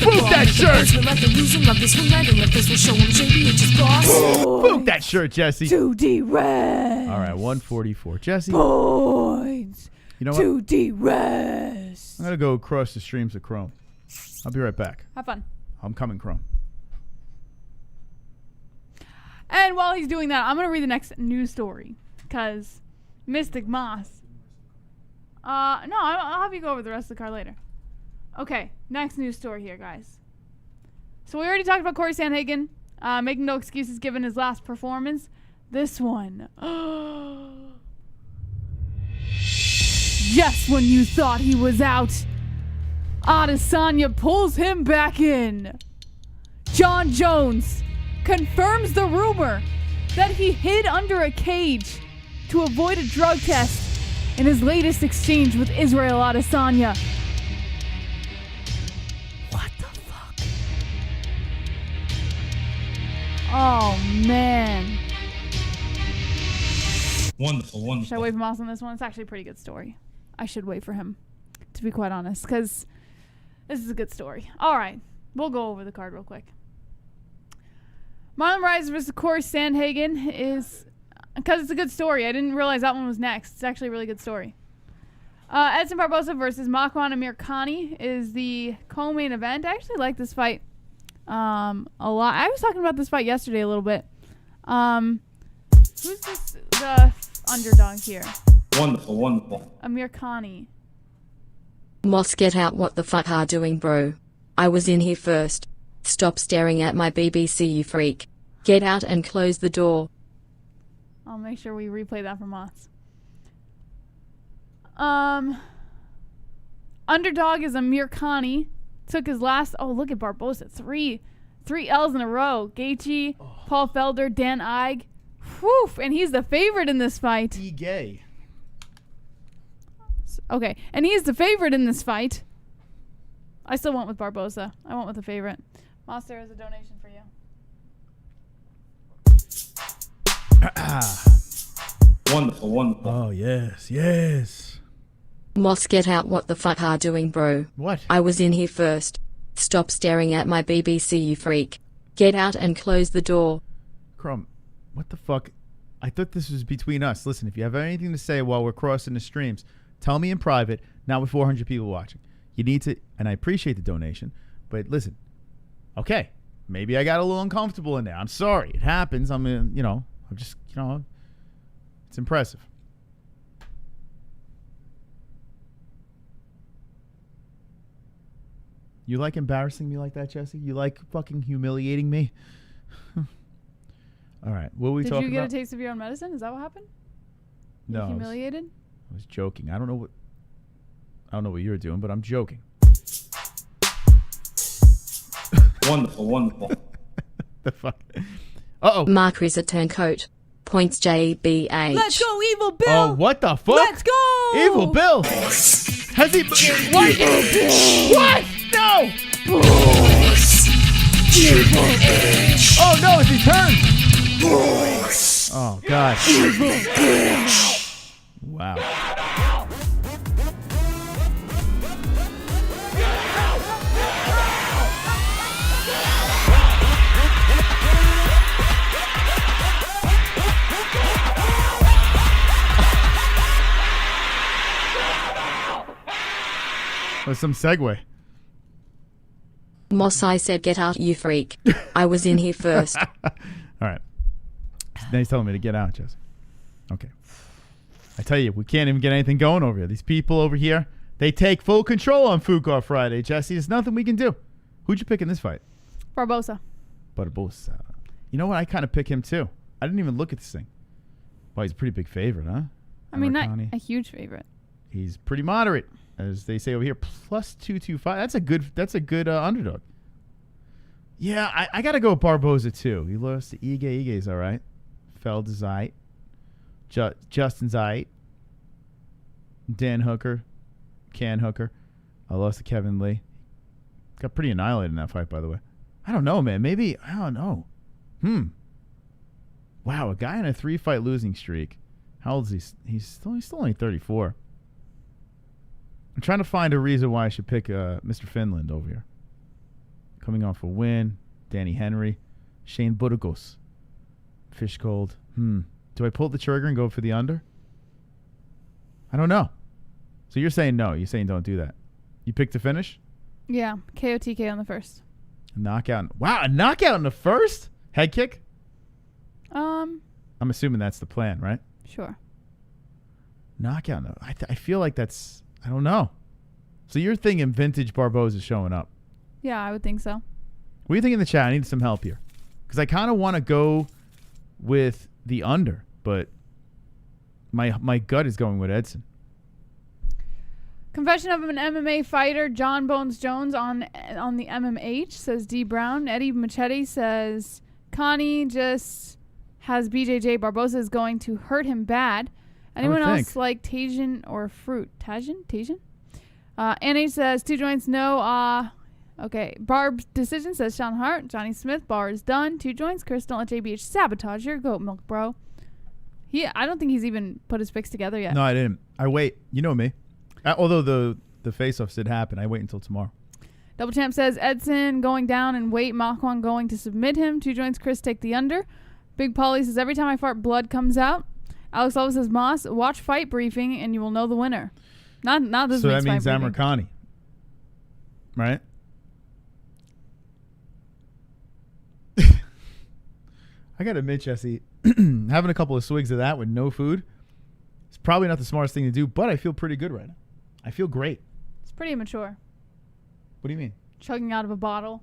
Boot that shirt! Boot that shirt, Jesse. 2D-Rest! All right, 144. Jesse, Points! you know what? 2D-Rest! I'm going to go across the streams of Chrome. I'll be right back. Have fun. I'm coming, Chrome. And while he's doing that, I'm going to read the next news story. Because Mystic Moss. No, I'll have you go over the rest of the card later. Okay, next news story here, guys. So we already talked about Corey Sandhagen making no excuses given his last performance. This one. Just when you thought he was out, Adesanya pulls him back in. Jon Jones confirms the rumor that he hid under a cage to avoid a drug test in his latest exchange with Israel Adesanya. What the fuck? Oh, man. Wonderful, Should I wonderful. wait for Moss on this one? It's actually a pretty good story. I should wait for him, to be quite honest, because this is a good story. All right. We'll go over the card real quick. Marlon Moraes versus Corey Sandhagen is... Because it's a good story. I didn't realize that one was next. It's actually a really good story. Edson Barboza versus Makwan Amirkhani is the co-main event. I actually like this fight a lot. I was talking about this fight yesterday a little bit. Who's the underdog here? Wonderful, wonderful. Amirkhani. Moss, get out. What the fuck are doing, bro? I was in here first. Stop staring at my BBC, you freak. Get out and close the door. I'll make sure we replay that for Moss. Underdog is Amirkhani. Took his last... Oh, look at Barboza. Three L's in a row. Gaethje, Paul Felder, Dan Ige. Whew, and he's the favorite in this fight. Gay. Okay, and he's the favorite in this fight. I still went with Barboza. I went with the favorite. Moss, there is a donation for you. Wonderful, wonderful. Oh, yes, yes. Moss, get out. What the fuck are doing, bro? What? I was in here first. Stop staring at my BBC, you freak. Get out and close the door. Crumb, what the fuck? I thought this was between us. Listen, if you have anything to say while we're crossing the streams, tell me in private, not with 400 people watching. You need to, and I appreciate the donation, but listen, okay, maybe I got a little uncomfortable in there. I'm sorry. It happens. I'm just, it's impressive. You like embarrassing me like that, Jesse? You like fucking humiliating me? All right. What were we talking about? Did you get a taste of your own medicine? Is that what happened? No. You humiliated? I was joking. I don't know what you were doing, but I'm joking. Wonderful, wonderful. The fuck? Uh-oh. Mark is a turncoat. Points JBH. Let's go, Evil Bill! Oh, what the fuck? Let's go! Evil Bill! Has he... What? What? No! Oh, no, it's he turned! Oh, God. Wow. With some segue. Moss, I said get out, you freak. I was in here first. All right. Now he's telling me to get out, Jesse. Okay. I tell you, we can't even get anything going over here. These people over here, they take full control on Food Court Friday, Jesse. There's nothing we can do. Who'd you pick in this fight? Barbosa. Barbosa. You know what? I kind of pick him too. I didn't even look at this thing. Well, he's a pretty big favorite, huh? I mean, not a huge favorite. He's pretty moderate, as they say over here. Plus 225. That's a good underdog. Yeah, I got to go with Barbosa too. He lost to Ige. Ige's all right. Feld is all right. Justin's all right. Dan Hooker. Can Hooker. I lost to Kevin Lee. Got pretty annihilated in that fight, by the way. I don't know, man. Maybe, I don't know. Wow, a guy on a 3-fight losing streak. How old is he? He's still only 34. I'm trying to find a reason why I should pick Mr. Finland over here. Coming off a win. Danny Henry. Shane Burgos. Fish cold. Do I pull the trigger and go for the under? I don't know. So you're saying no. You're saying don't do that. You picked to finish? Yeah. KOTK on the first. A knockout. Wow, a knockout in the first? Head kick? I'm assuming that's the plan, right? Sure. Knockout. No. I feel like that's... I don't know. So you're thinking vintage Barbosa showing up? Yeah, I would think so. What do you think in the chat? I need some help here. Because I kind of want to go with the under, but my gut is going with Edson. Confession of an MMA fighter, Jon Bones Jones on the MMH, says D. Brown. Eddie Machete says, Connie just has BJJ. Barbosa is going to hurt him bad. Anyone else like Tajin or Fruit? Tajin? Annie says, 2 joints, no. Okay. Barb's decision says Sean Hart. Johnny Smith, bar is done. 2 joints. Chris, don't let JBH sabotage your goat milk, bro. I don't think he's even put his picks together yet. No, I didn't. I wait. You know me. Although the face-offs did happen, I wait until tomorrow. Double Champ says Edson going down and wait. Makwan going to submit him. 2 joints. Chris, take the under. Big Polly says every time I fart, blood comes out. Alex Love says Moss, watch fight briefing and you will know the winner. Not this. So that means Amirkhani, right? I gotta admit, Jesse, having a couple of swigs of that with no food, it's probably not the smartest thing to do. But I feel pretty good right now. I feel great. It's pretty immature. What do you mean? Chugging out of a bottle.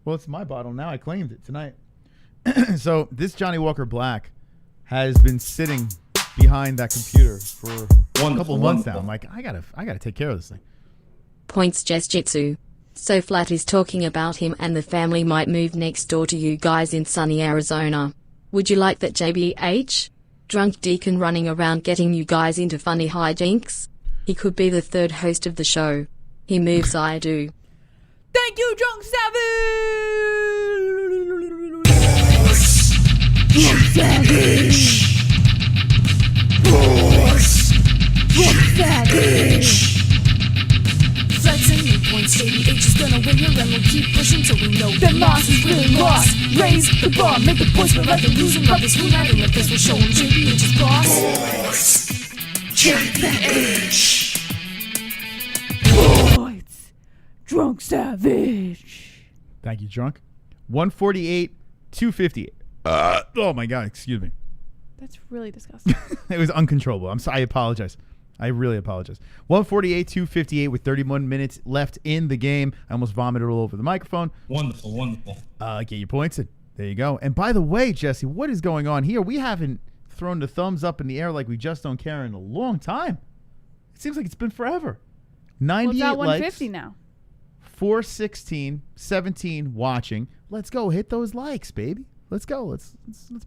Well, it's my bottle now. I claimed it tonight. So this Johnny Walker Black has been sitting behind that computer for a couple of months now. I'm like, I gotta take care of this thing. Points Jitsu. So Flat is talking about him and the family might move next door to you guys in sunny Arizona. Would you like that, JBH? Drunk Deacon running around getting you guys into funny hijinks? He could be the 3rd host of the show. He moves I do. Thank you, Drunk Savage! JBH is gonna win here and we'll keep pushing till we know that Moss is really lost. Raise the bar, make the points, but let them lose and rub this spoon out in the face. We'll show them JBH is boss. JBH. Fights. Drunk Savage. Thank you, Drunk. 148, 258. Oh my God, excuse me. That's really disgusting. It was uncontrollable. I'm sorry. I apologize. I really apologize. 148, 258 with 31 minutes left in the game. I almost vomited all over the microphone. Wonderful, wonderful. Get your points in. There you go. And by the way, Jesse, what is going on here? We haven't thrown the thumbs up in the air like we just don't care in a long time. It seems like it's been forever. 98 Well, it's at 150 likes, now. 416, 17 watching. Let's go. Hit those likes, baby. Let's go. Let's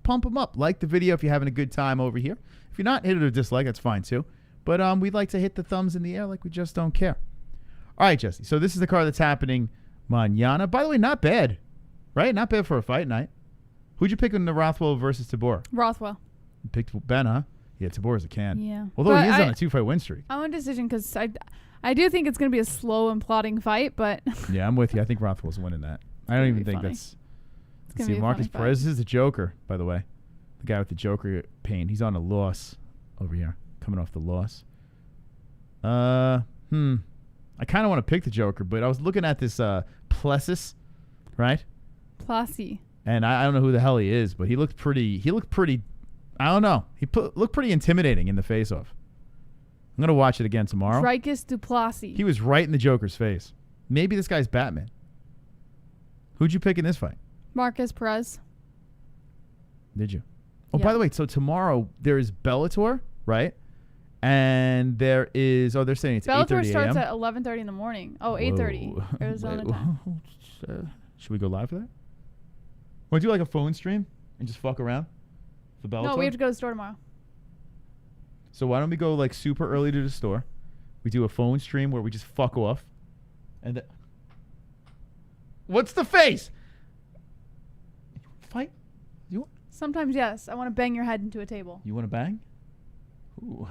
pump them up. Like the video if you're having a good time over here. If you're not, hit it or dislike. That's fine too. But we'd like to hit the thumbs in the air like we just don't care. All right, Jesse. So this is the card that's happening mañana. By the way, not bad, right? Not bad for a fight night. Who'd you pick in the Rothwell versus Tabor? Rothwell. You picked Ben, huh? Yeah, Tabor's a can. Yeah. Although But he is on a 2-fight win streak. I want a decision because I do think it's going to be a slow and plodding fight, but Yeah, I'm with you. I think Rothwell's winning that. I don't even be think funny. that's. gonna See, be a Marcus funny fight. Perez is the Joker, by the way. The guy with the Joker pain. He's on a loss over here, coming off the loss. I kind of want to pick the Joker, but I was looking at this Plessis, right? Plassi. And I don't know who the hell he is, but he looked pretty. I don't know. Looked pretty intimidating in the face-off. I'm gonna watch it again tomorrow. Dricus Duplessis. He was right in the Joker's face. Maybe this guy's Batman. Who'd you pick in this fight? Marcus Perez. Did you? Oh, Yeah. by the way, so tomorrow there is Bellator, right? And there is, they're saying it's 8:30 Bellator a.m. starts at 11:30 in the morning. Oh, 8:30 Whoa. Arizona Wait, time. should we go live for that? Want to do like a phone stream and just fuck around for Bellator? No, we have to go to the store tomorrow. So why don't we go like super early to the store? We do a phone stream where we just fuck off. And what's the face? Fight? Sometimes, yes. I want to bang your head into a table. You want to bang? Ooh.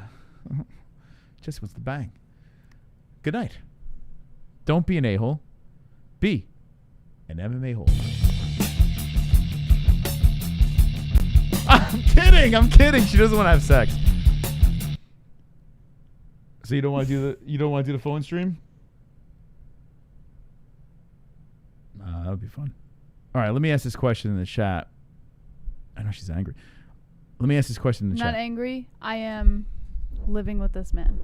Just what's the bang? Good night. Don't be an a-hole. Be an MMA hole. I'm kidding. She doesn't want to have sex. So you don't want to do the phone stream? That would be fun. All right, let me ask this question in the chat. I know she's angry. Let me ask this question in the I'm chat. not angry. I am living with this man.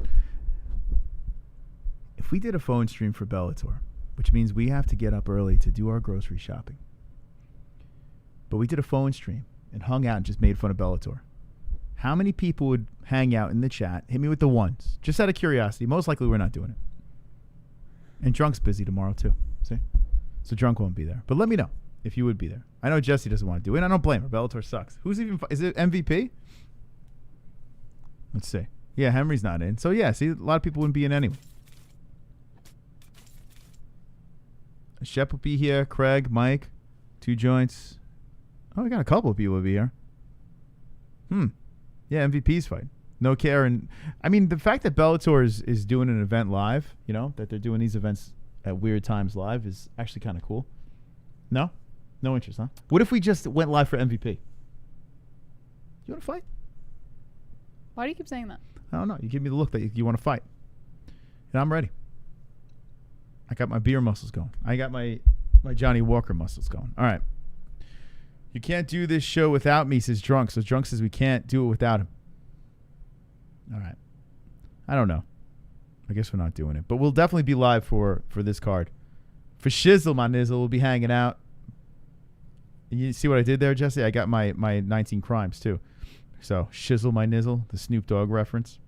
If we did a phone stream for Bellator, which means we have to get up early to do our grocery shopping, but we did a phone stream and hung out and just made fun of Bellator, how many people would hang out in the chat? Hit me with the ones. Just out of curiosity. Most likely we're not doing it. And Drunk's busy tomorrow too. See? So Drunk won't be there. But let me know if you would be there. I know Jesse doesn't want to do it. I don't blame her. Bellator sucks. Who's even... Is it MVP? Let's see. Yeah, Henry's not in. So yeah, see, a lot of people wouldn't be in anyway. Shep will be here. Craig, Mike, 2 joints. Oh, we got a couple of people will be here. Yeah, MVP's fight. No care. And I mean, the fact that Bellator is doing an event live, you know, that they're doing these events at weird times live is actually kind of cool. No? No interest, huh? What if we just went live for MVP? You want to fight? Why do you keep saying that? I don't know. You give me the look that you want to fight. And I'm ready. I got my beer muscles going. I got my Johnny Walker muscles going. All right. You can't do this show without me, says Drunk. So Drunk says we can't do it without him. All right. I don't know. I guess we're not doing it. But we'll definitely be live for this card. For Shizzle, my nizzle, we'll be hanging out. You see what I did there, Jesse? I got my 19 crimes, too. So, Shizzle, my nizzle, the Snoop Dogg reference.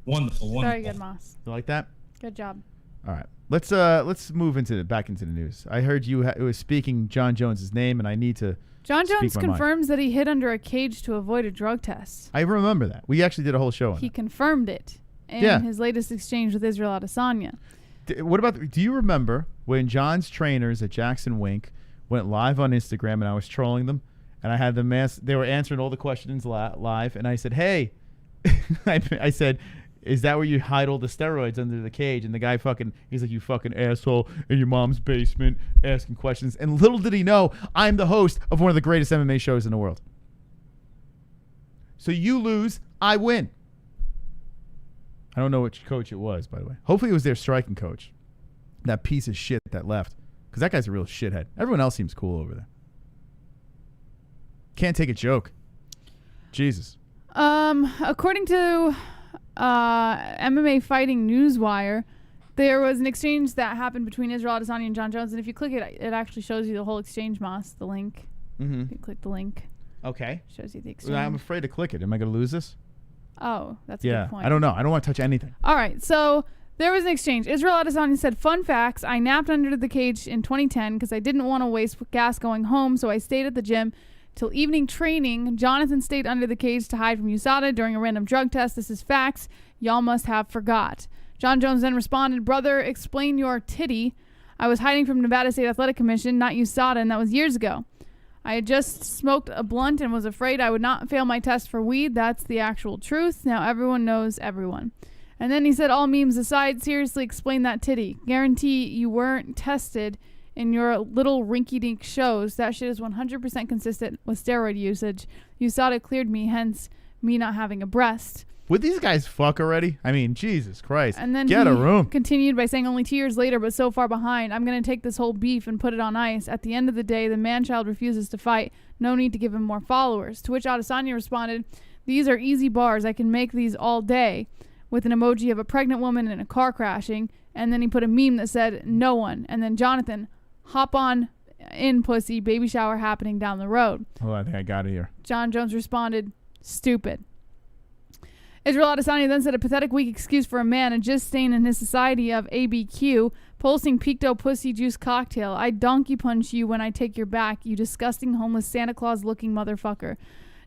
Wonderful, wonderful. Very good, Moss. You like that? Good job. All right. Let's move back into the news. I heard you it was speaking Jon Jones' name, and I need to Jon speak Jones my mind. confirms that he hid under a cage to avoid a drug test. I remember that. We actually did a whole show on He it. confirmed it in Yeah. his latest exchange with Israel Adesanya. What about? Do you remember when John's trainers at Jackson Wink went live on Instagram and I was trolling them, and I had them they were answering all the questions live, and I said, "Hey," I said, is that where you hide all the steroids under the cage? And the guy he's like, you fucking asshole, in your mom's basement asking questions. And little did he know, I'm the host of one of the greatest MMA shows in the world. So you lose, I win. I don't know which coach it was, by the way. Hopefully it was their striking coach. That piece of shit that left. Because that guy's a real shithead. Everyone else seems cool over there. Can't take a joke. Jesus. According to MMA Fighting Newswire, there was an exchange that happened between Israel Adesanya and Jon Jones. And if you click it, it actually shows you the whole exchange, Moss, the link. Mm-hmm. If you click the link. Okay. Shows you the exchange. I'm afraid to click it. Am I going to lose this? Oh, that's a good point. I don't know. I don't want to touch anything. All right, so there was an exchange. Israel Adesanya said, fun facts, I napped under the cage in 2010 because I didn't want to waste gas going home, so I stayed at the gym till evening training. Jonathan stayed under the cage to hide from USADA during a random drug test. This is facts. Y'all must have forgot. Jon Jones then responded, brother, explain your titty. I was hiding from Nevada State Athletic Commission, not USADA, and that was years ago. I had just smoked a blunt and was afraid I would not fail my test for weed. That's the actual truth. Now everyone knows everyone. And then he said, all memes aside, seriously explain that titty. Guarantee you weren't tested in your little rinky-dink shows. That shit is 100% consistent with steroid usage. USADA cleared me, hence me not having a breast. Would these guys fuck already? I mean, Jesus Christ. And then get a room. Continued by saying, only 2 years later, but so far behind, I'm going to take this whole beef and put it on ice. At the end of the day, the man-child refuses to fight. No need to give him more followers. To which Adesanya responded, these are easy bars. I can make these all day, with an emoji of a pregnant woman in a car crashing. And then he put a meme that said, no one. And then Jonathan, hop on in, pussy, baby shower happening down the road. Oh, I think I got it here. Jon Jones responded, stupid. Israel Adesanya then said a pathetic weak excuse for a man and just staying in his society of ABQ, pulsing Picto pussy juice cocktail. I donkey punch you when I take your back, you disgusting homeless Santa Claus looking motherfucker.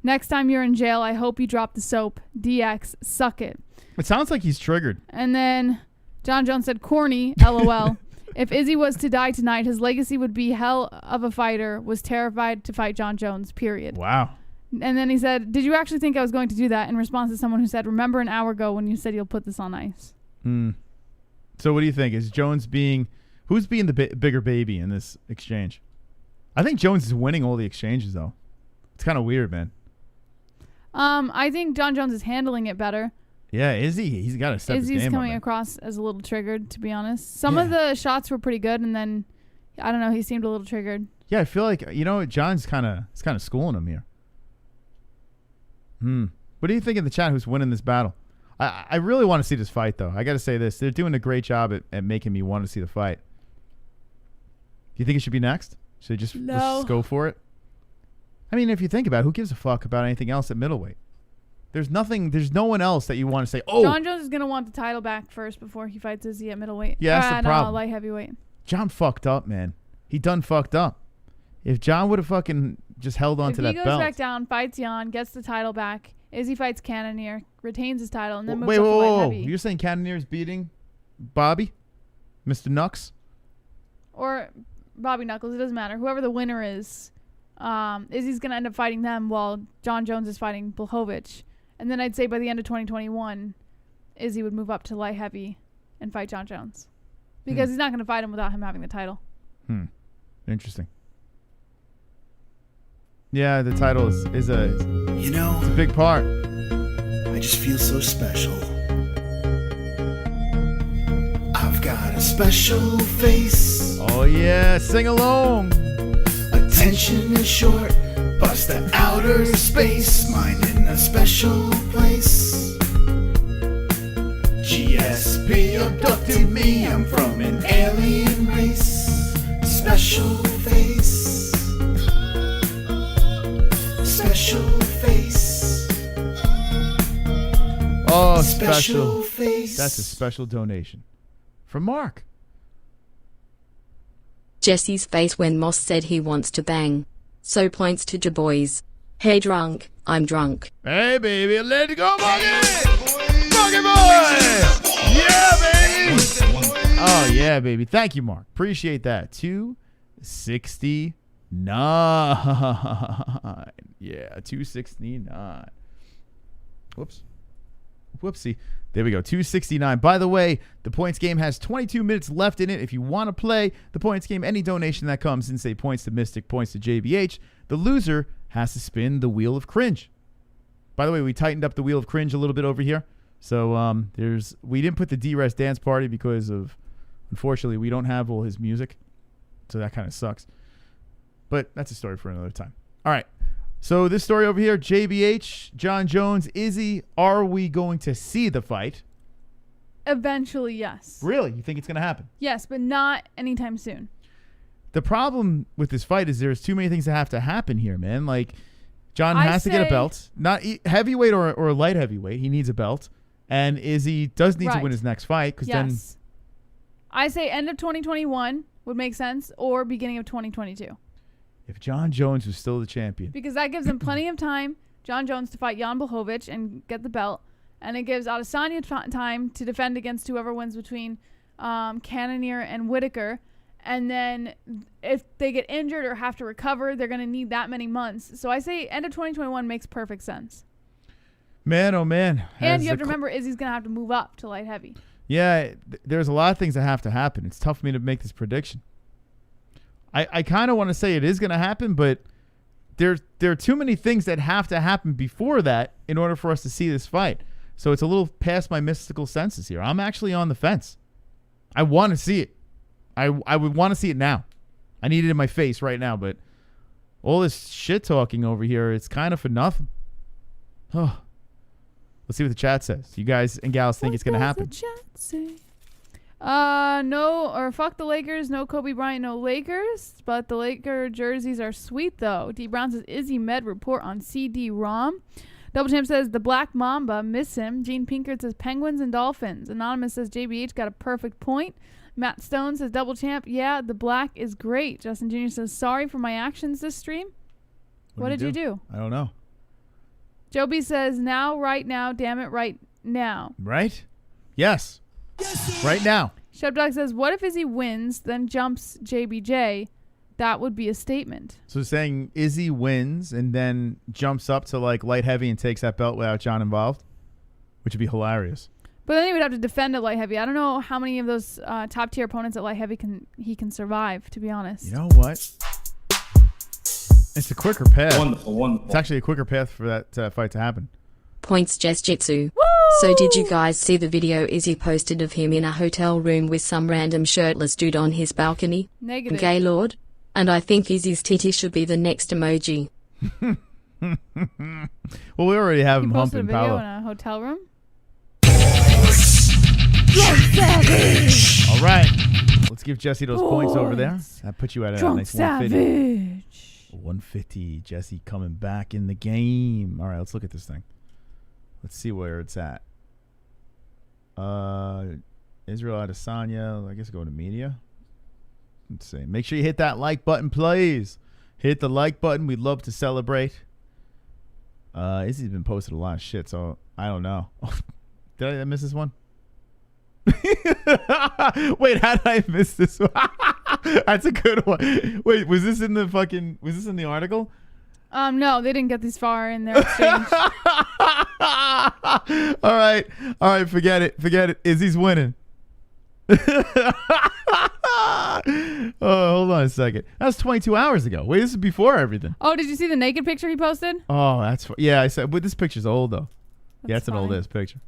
Next time you're in jail, I hope you drop the soap. DX, suck it. It sounds like he's triggered. And then Jon Jones said, corny, LOL. If Izzy was to die tonight, his legacy would be hell of a fighter, was terrified to fight Jon Jones, period. Wow. And then he said, did you actually think I was going to do that? In response to someone who said, remember an hour ago when you said you'll put this on ice. So what do you think? Is Jones who's being the bigger baby in this exchange? I think Jones is winning all the exchanges, though. It's kind of weird, man. I think Jon Jones is handling it better. Yeah, is he? He's got to step his game up. Izzy's coming across as a little triggered, to be honest. Some of the shots were pretty good, and then, I don't know, he seemed a little triggered. Yeah, I feel like, John's kind of schooling him here. What do you think in the chat who's winning this battle? I really want to see this fight, though. I got to say this. They're doing a great job at making me want to see the fight. Do you think it should be next? Should they just go for it? I mean, if you think about it, who gives a fuck about anything else at middleweight? There's no one else that you want to say, oh. Jon Jones is going to want the title back first before he fights Izzy at middleweight. Yeah, that's the problem. Light heavyweight. Jon fucked up, man. He done fucked up. If Jon would have fucking just held on to that belt. If he goes back down, fights Jan, gets the title back, Izzy fights Cannonier, retains his title, and then moves up to light heavy. You're saying Cannonier's beating Bobby? Mr. Nux? Or Bobby Knuckles, it doesn't matter. Whoever the winner is, Izzy's going to end up fighting them while Jon Jones is fighting Blachowicz. And then I'd say by the end of 2021, Izzy would move up to light heavy and fight Jon Jones. Because he's not going to fight him without him having the title. Interesting. Yeah, the title is a big part. I just feel so special. I've got a special face. Oh yeah, sing along. Attention is short, bust the outer space. Mine in a special place. GSP abducted me, I'm from an alien race. Special face. Special face. Oh, special face. That's a special donation from Mark. Jesse's face when Moss said he wants to bang. So points to Ja boys. Hey drunk, I'm drunk. Hey baby, let's go Monkey boy! Yeah baby! Oh yeah baby, thank you Mark, appreciate that. 269. Yeah, 269. Whoops. Whoopsie. There we go. 269. By the way, the points game has 22 minutes left in it. If you want to play the points game, any donation that comes in, say points to Mystic, points to JBH, the loser has to spin the wheel of cringe. By the way, we tightened up the wheel of cringe a little bit over here. So we didn't put the D-Rest dance party because of, unfortunately, we don't have all his music. So that kind of sucks. But that's a story for another time. All right. So this story over here, JBH, Jon Jones, Izzy, are we going to see the fight? Eventually, yes. Really? You think it's going to happen? Yes, but not anytime soon. The problem with this fight is there's too many things that have to happen here, man. Like, Jon has to get a belt. Not heavyweight or light heavyweight. He needs a belt. And Izzy does need to win his next fight. Because then I say end of 2021 would make sense, or beginning of 2022. If Jon Jones was still the champion. Because that gives him plenty of time, Jon Jones, to fight Jan Blachowicz and get the belt. And it gives Adesanya time to defend against whoever wins between Cannonier and Whitaker. And then if they get injured or have to recover, they're going to need that many months. So I say end of 2021 makes perfect sense. Man, oh man. And you have to remember, Izzy's going to have to move up to light heavy. Yeah, there's a lot of things that have to happen. It's tough for me to make this prediction. I kind of want to say it is going to happen, but there are too many things that have to happen before that in order for us to see this fight. So it's a little past my mystical senses here. I'm actually on the fence. I want to see it. I would want to see it now. I need it in my face right now, but all this shit talking over here, it's kind of for nothing. Oh. Let's see what the chat says. You guys and gals think it's going to happen? What does the chat say? No, or fuck the Lakers. No Kobe Bryant, no Lakers. But the Laker jerseys are sweet, though. D. Brown says, Izzy Med report on CD-ROM. Double Champ says, the Black Mamba, miss him. Gene Pinkard says, Penguins and Dolphins. Anonymous says, JBH got a perfect point. Matt Stone says, Double Champ, yeah, the black is great. Justin Jr. says, sorry for my actions this stream. What did you do? I don't know. Joby says, now, right now, damn it, right now. Right? Yes. Right now. Shepdog says, what if Izzy wins, then jumps JBJ? That would be a statement. So saying Izzy wins and then jumps up to like light heavy and takes that belt without Jon involved, which would be hilarious. But then he would have to defend at light heavy. I don't know how many of those top tier opponents at light heavy he can survive, to be honest. You know what? It's a quicker path. Wonderful. It's actually a quicker path for that fight to happen. Points Jitsu. So did you guys see the video Izzy posted of him in a hotel room with some random shirtless dude on his balcony? Negative. Gaylord? And I think Izzy's titty should be the next emoji. Well, we already have him posted humping a video Paolo. in a hotel room? All right. Let's give Jesse those points over there. That puts you at a Drunk nice 150. Savage. 150. Jesse coming back in the game. All right, let's look at this thing. Let's see where it's at. Israel Adesanya. I guess go to media. Let's see. Make sure you hit that like button, please. Hit the like button. We'd love to celebrate. Izzy's been posted a lot of shit, so I don't know. Did I miss this one? Wait, how did I miss this one? That's a good one. Wait, was this in the article? No, they didn't get this far in their exchange. All right, forget it. Izzy's winning. Oh, hold on a second. That was 22 hours ago. Wait, this is before everything. Oh, did you see the naked picture he posted? Oh, yeah. I said, but this picture's old though. It's an fine. old ass picture.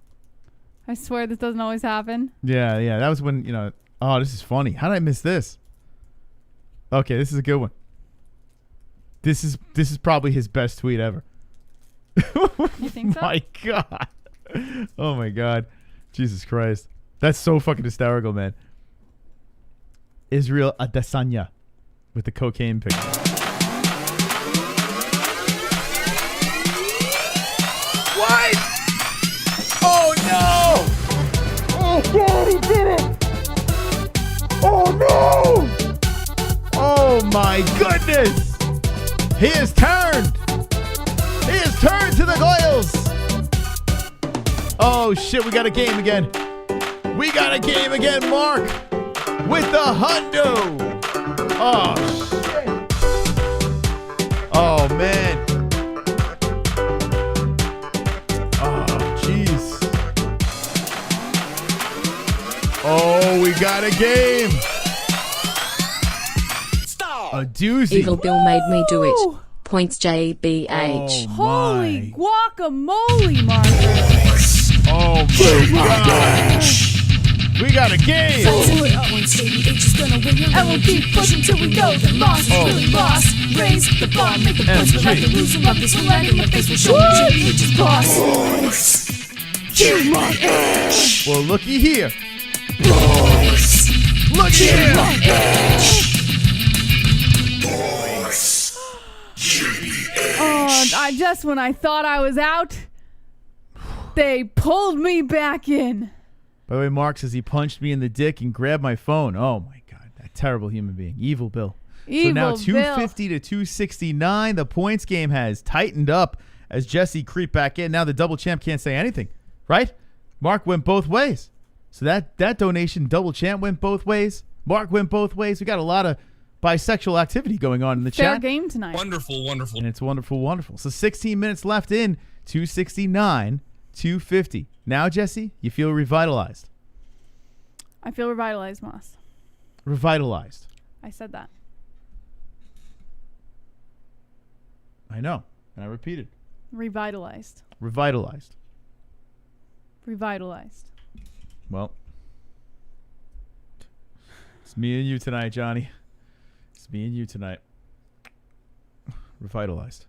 I swear this doesn't always happen. Yeah. That was when, oh, this is funny. How did I miss this? Okay, this is a good one. This is probably his best tweet ever. You think so? My God. Oh my God. Jesus Christ. That's so fucking hysterical, man. Israel Adesanya with the cocaine picture. What? Oh no! Oh God, he did it! Oh no! Oh my goodness! He has turned! He has turned to the Goyles! Oh shit, we got a game again. We got a game again, Mark! With the hundo! Oh shit! Oh man! Oh jeez! a game. A doozy. Evil Bill made me do it. Points JBH. Holy guacamole, Margaret. Oh my gosh. We got a game. And we'll keep pushing till we know that Moss is really lost. Raise the bar, make the points, we're like the loser of this. We'll land in the face, we'll show JBH's boss. Well, looky here. Look here. When I thought I was out, they pulled me back in. By the way, Mark says he punched me in the dick and grabbed my phone. Oh my God, that terrible human being, Evil Bill. So now 250 to 269. The points game has tightened up as Jesse creeped back in. Now the double champ can't say anything, right? Mark went both ways. So that donation, double champ went both ways. Mark went both ways. We got a lot of bisexual activity going on in the Fair chat. game tonight. Wonderful, wonderful. And it's wonderful, wonderful. So 16 minutes left in 269, 250. Now, Jesse, you feel revitalized. I feel revitalized, Moss. Revitalized. I said that. I know. And I repeated. Revitalized. Revitalized. Revitalized. Well, it's me and you tonight, Johnny. It's me and you tonight. Revitalized.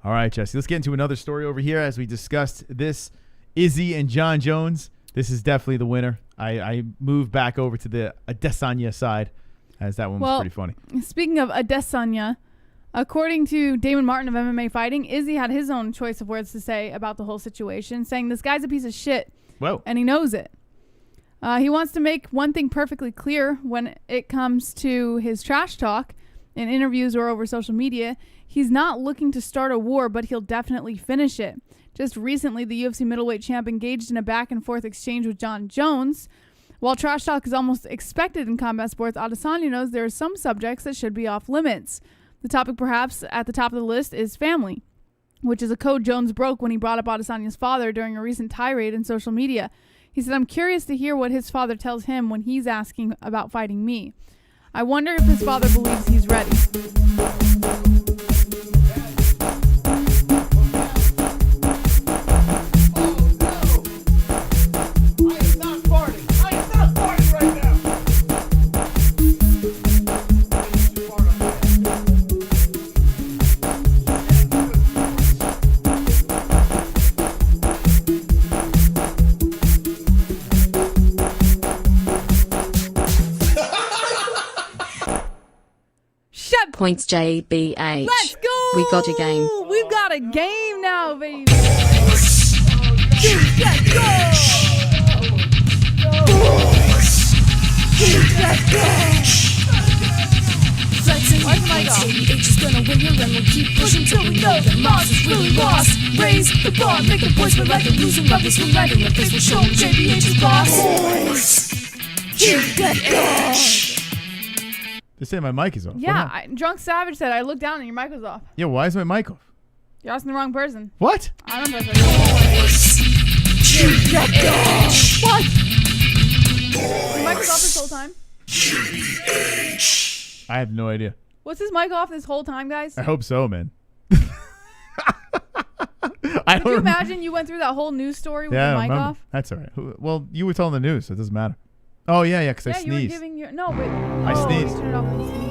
All right, Jesse. Let's get into another story over here as we discussed this IZZY and Jon Jones. This is definitely the winner. I moved back over to the Adesanya side as that one was pretty funny. Speaking of Adesanya, according to Damon Martin of MMA Fighting, IZZY had his own choice of words to say about the whole situation, saying this guy's a piece of shit. Whoa. And he knows it. He wants to make one thing perfectly clear when it comes to his trash talk in interviews or over social media. He's not looking to start a war, but he'll definitely finish it. Just recently, the UFC middleweight champ engaged in a back-and-forth exchange with Jon Jones. While trash talk is almost expected in combat sports, Adesanya knows there are some subjects that should be off limits. The topic perhaps at the top of the list is family, which is a code Jones broke when he brought up Adesanya's father during a recent tirade in social media. He said, "I'm curious to hear what his father tells him when he's asking about fighting me. I wonder if his father believes he's ready." Points JBH. Let's go! We got a game. We've got a game now, baby. Let's go! Where's my go? is gonna win here and we'll keep pushing till we know that Moss is really lost. Raise the bar, make the boys feel like they're losing brothers. We're right in the face, we'll show them JBH's boss. They say my mic is off. Yeah, Drunk Savage said I looked down and your mic was off. Yeah, why is my mic off? You're asking the wrong person. What? I don't know. What? Your mic was off this whole time? I have no idea. Was his mic off this whole time, guys? I hope so, man. Could you imagine you went through that whole news story with the mic off? That's all right. Well, you were telling the news, so it doesn't matter. Oh, yeah, because I sneezed. You were giving your... No, but... I sneezed. Turn it off.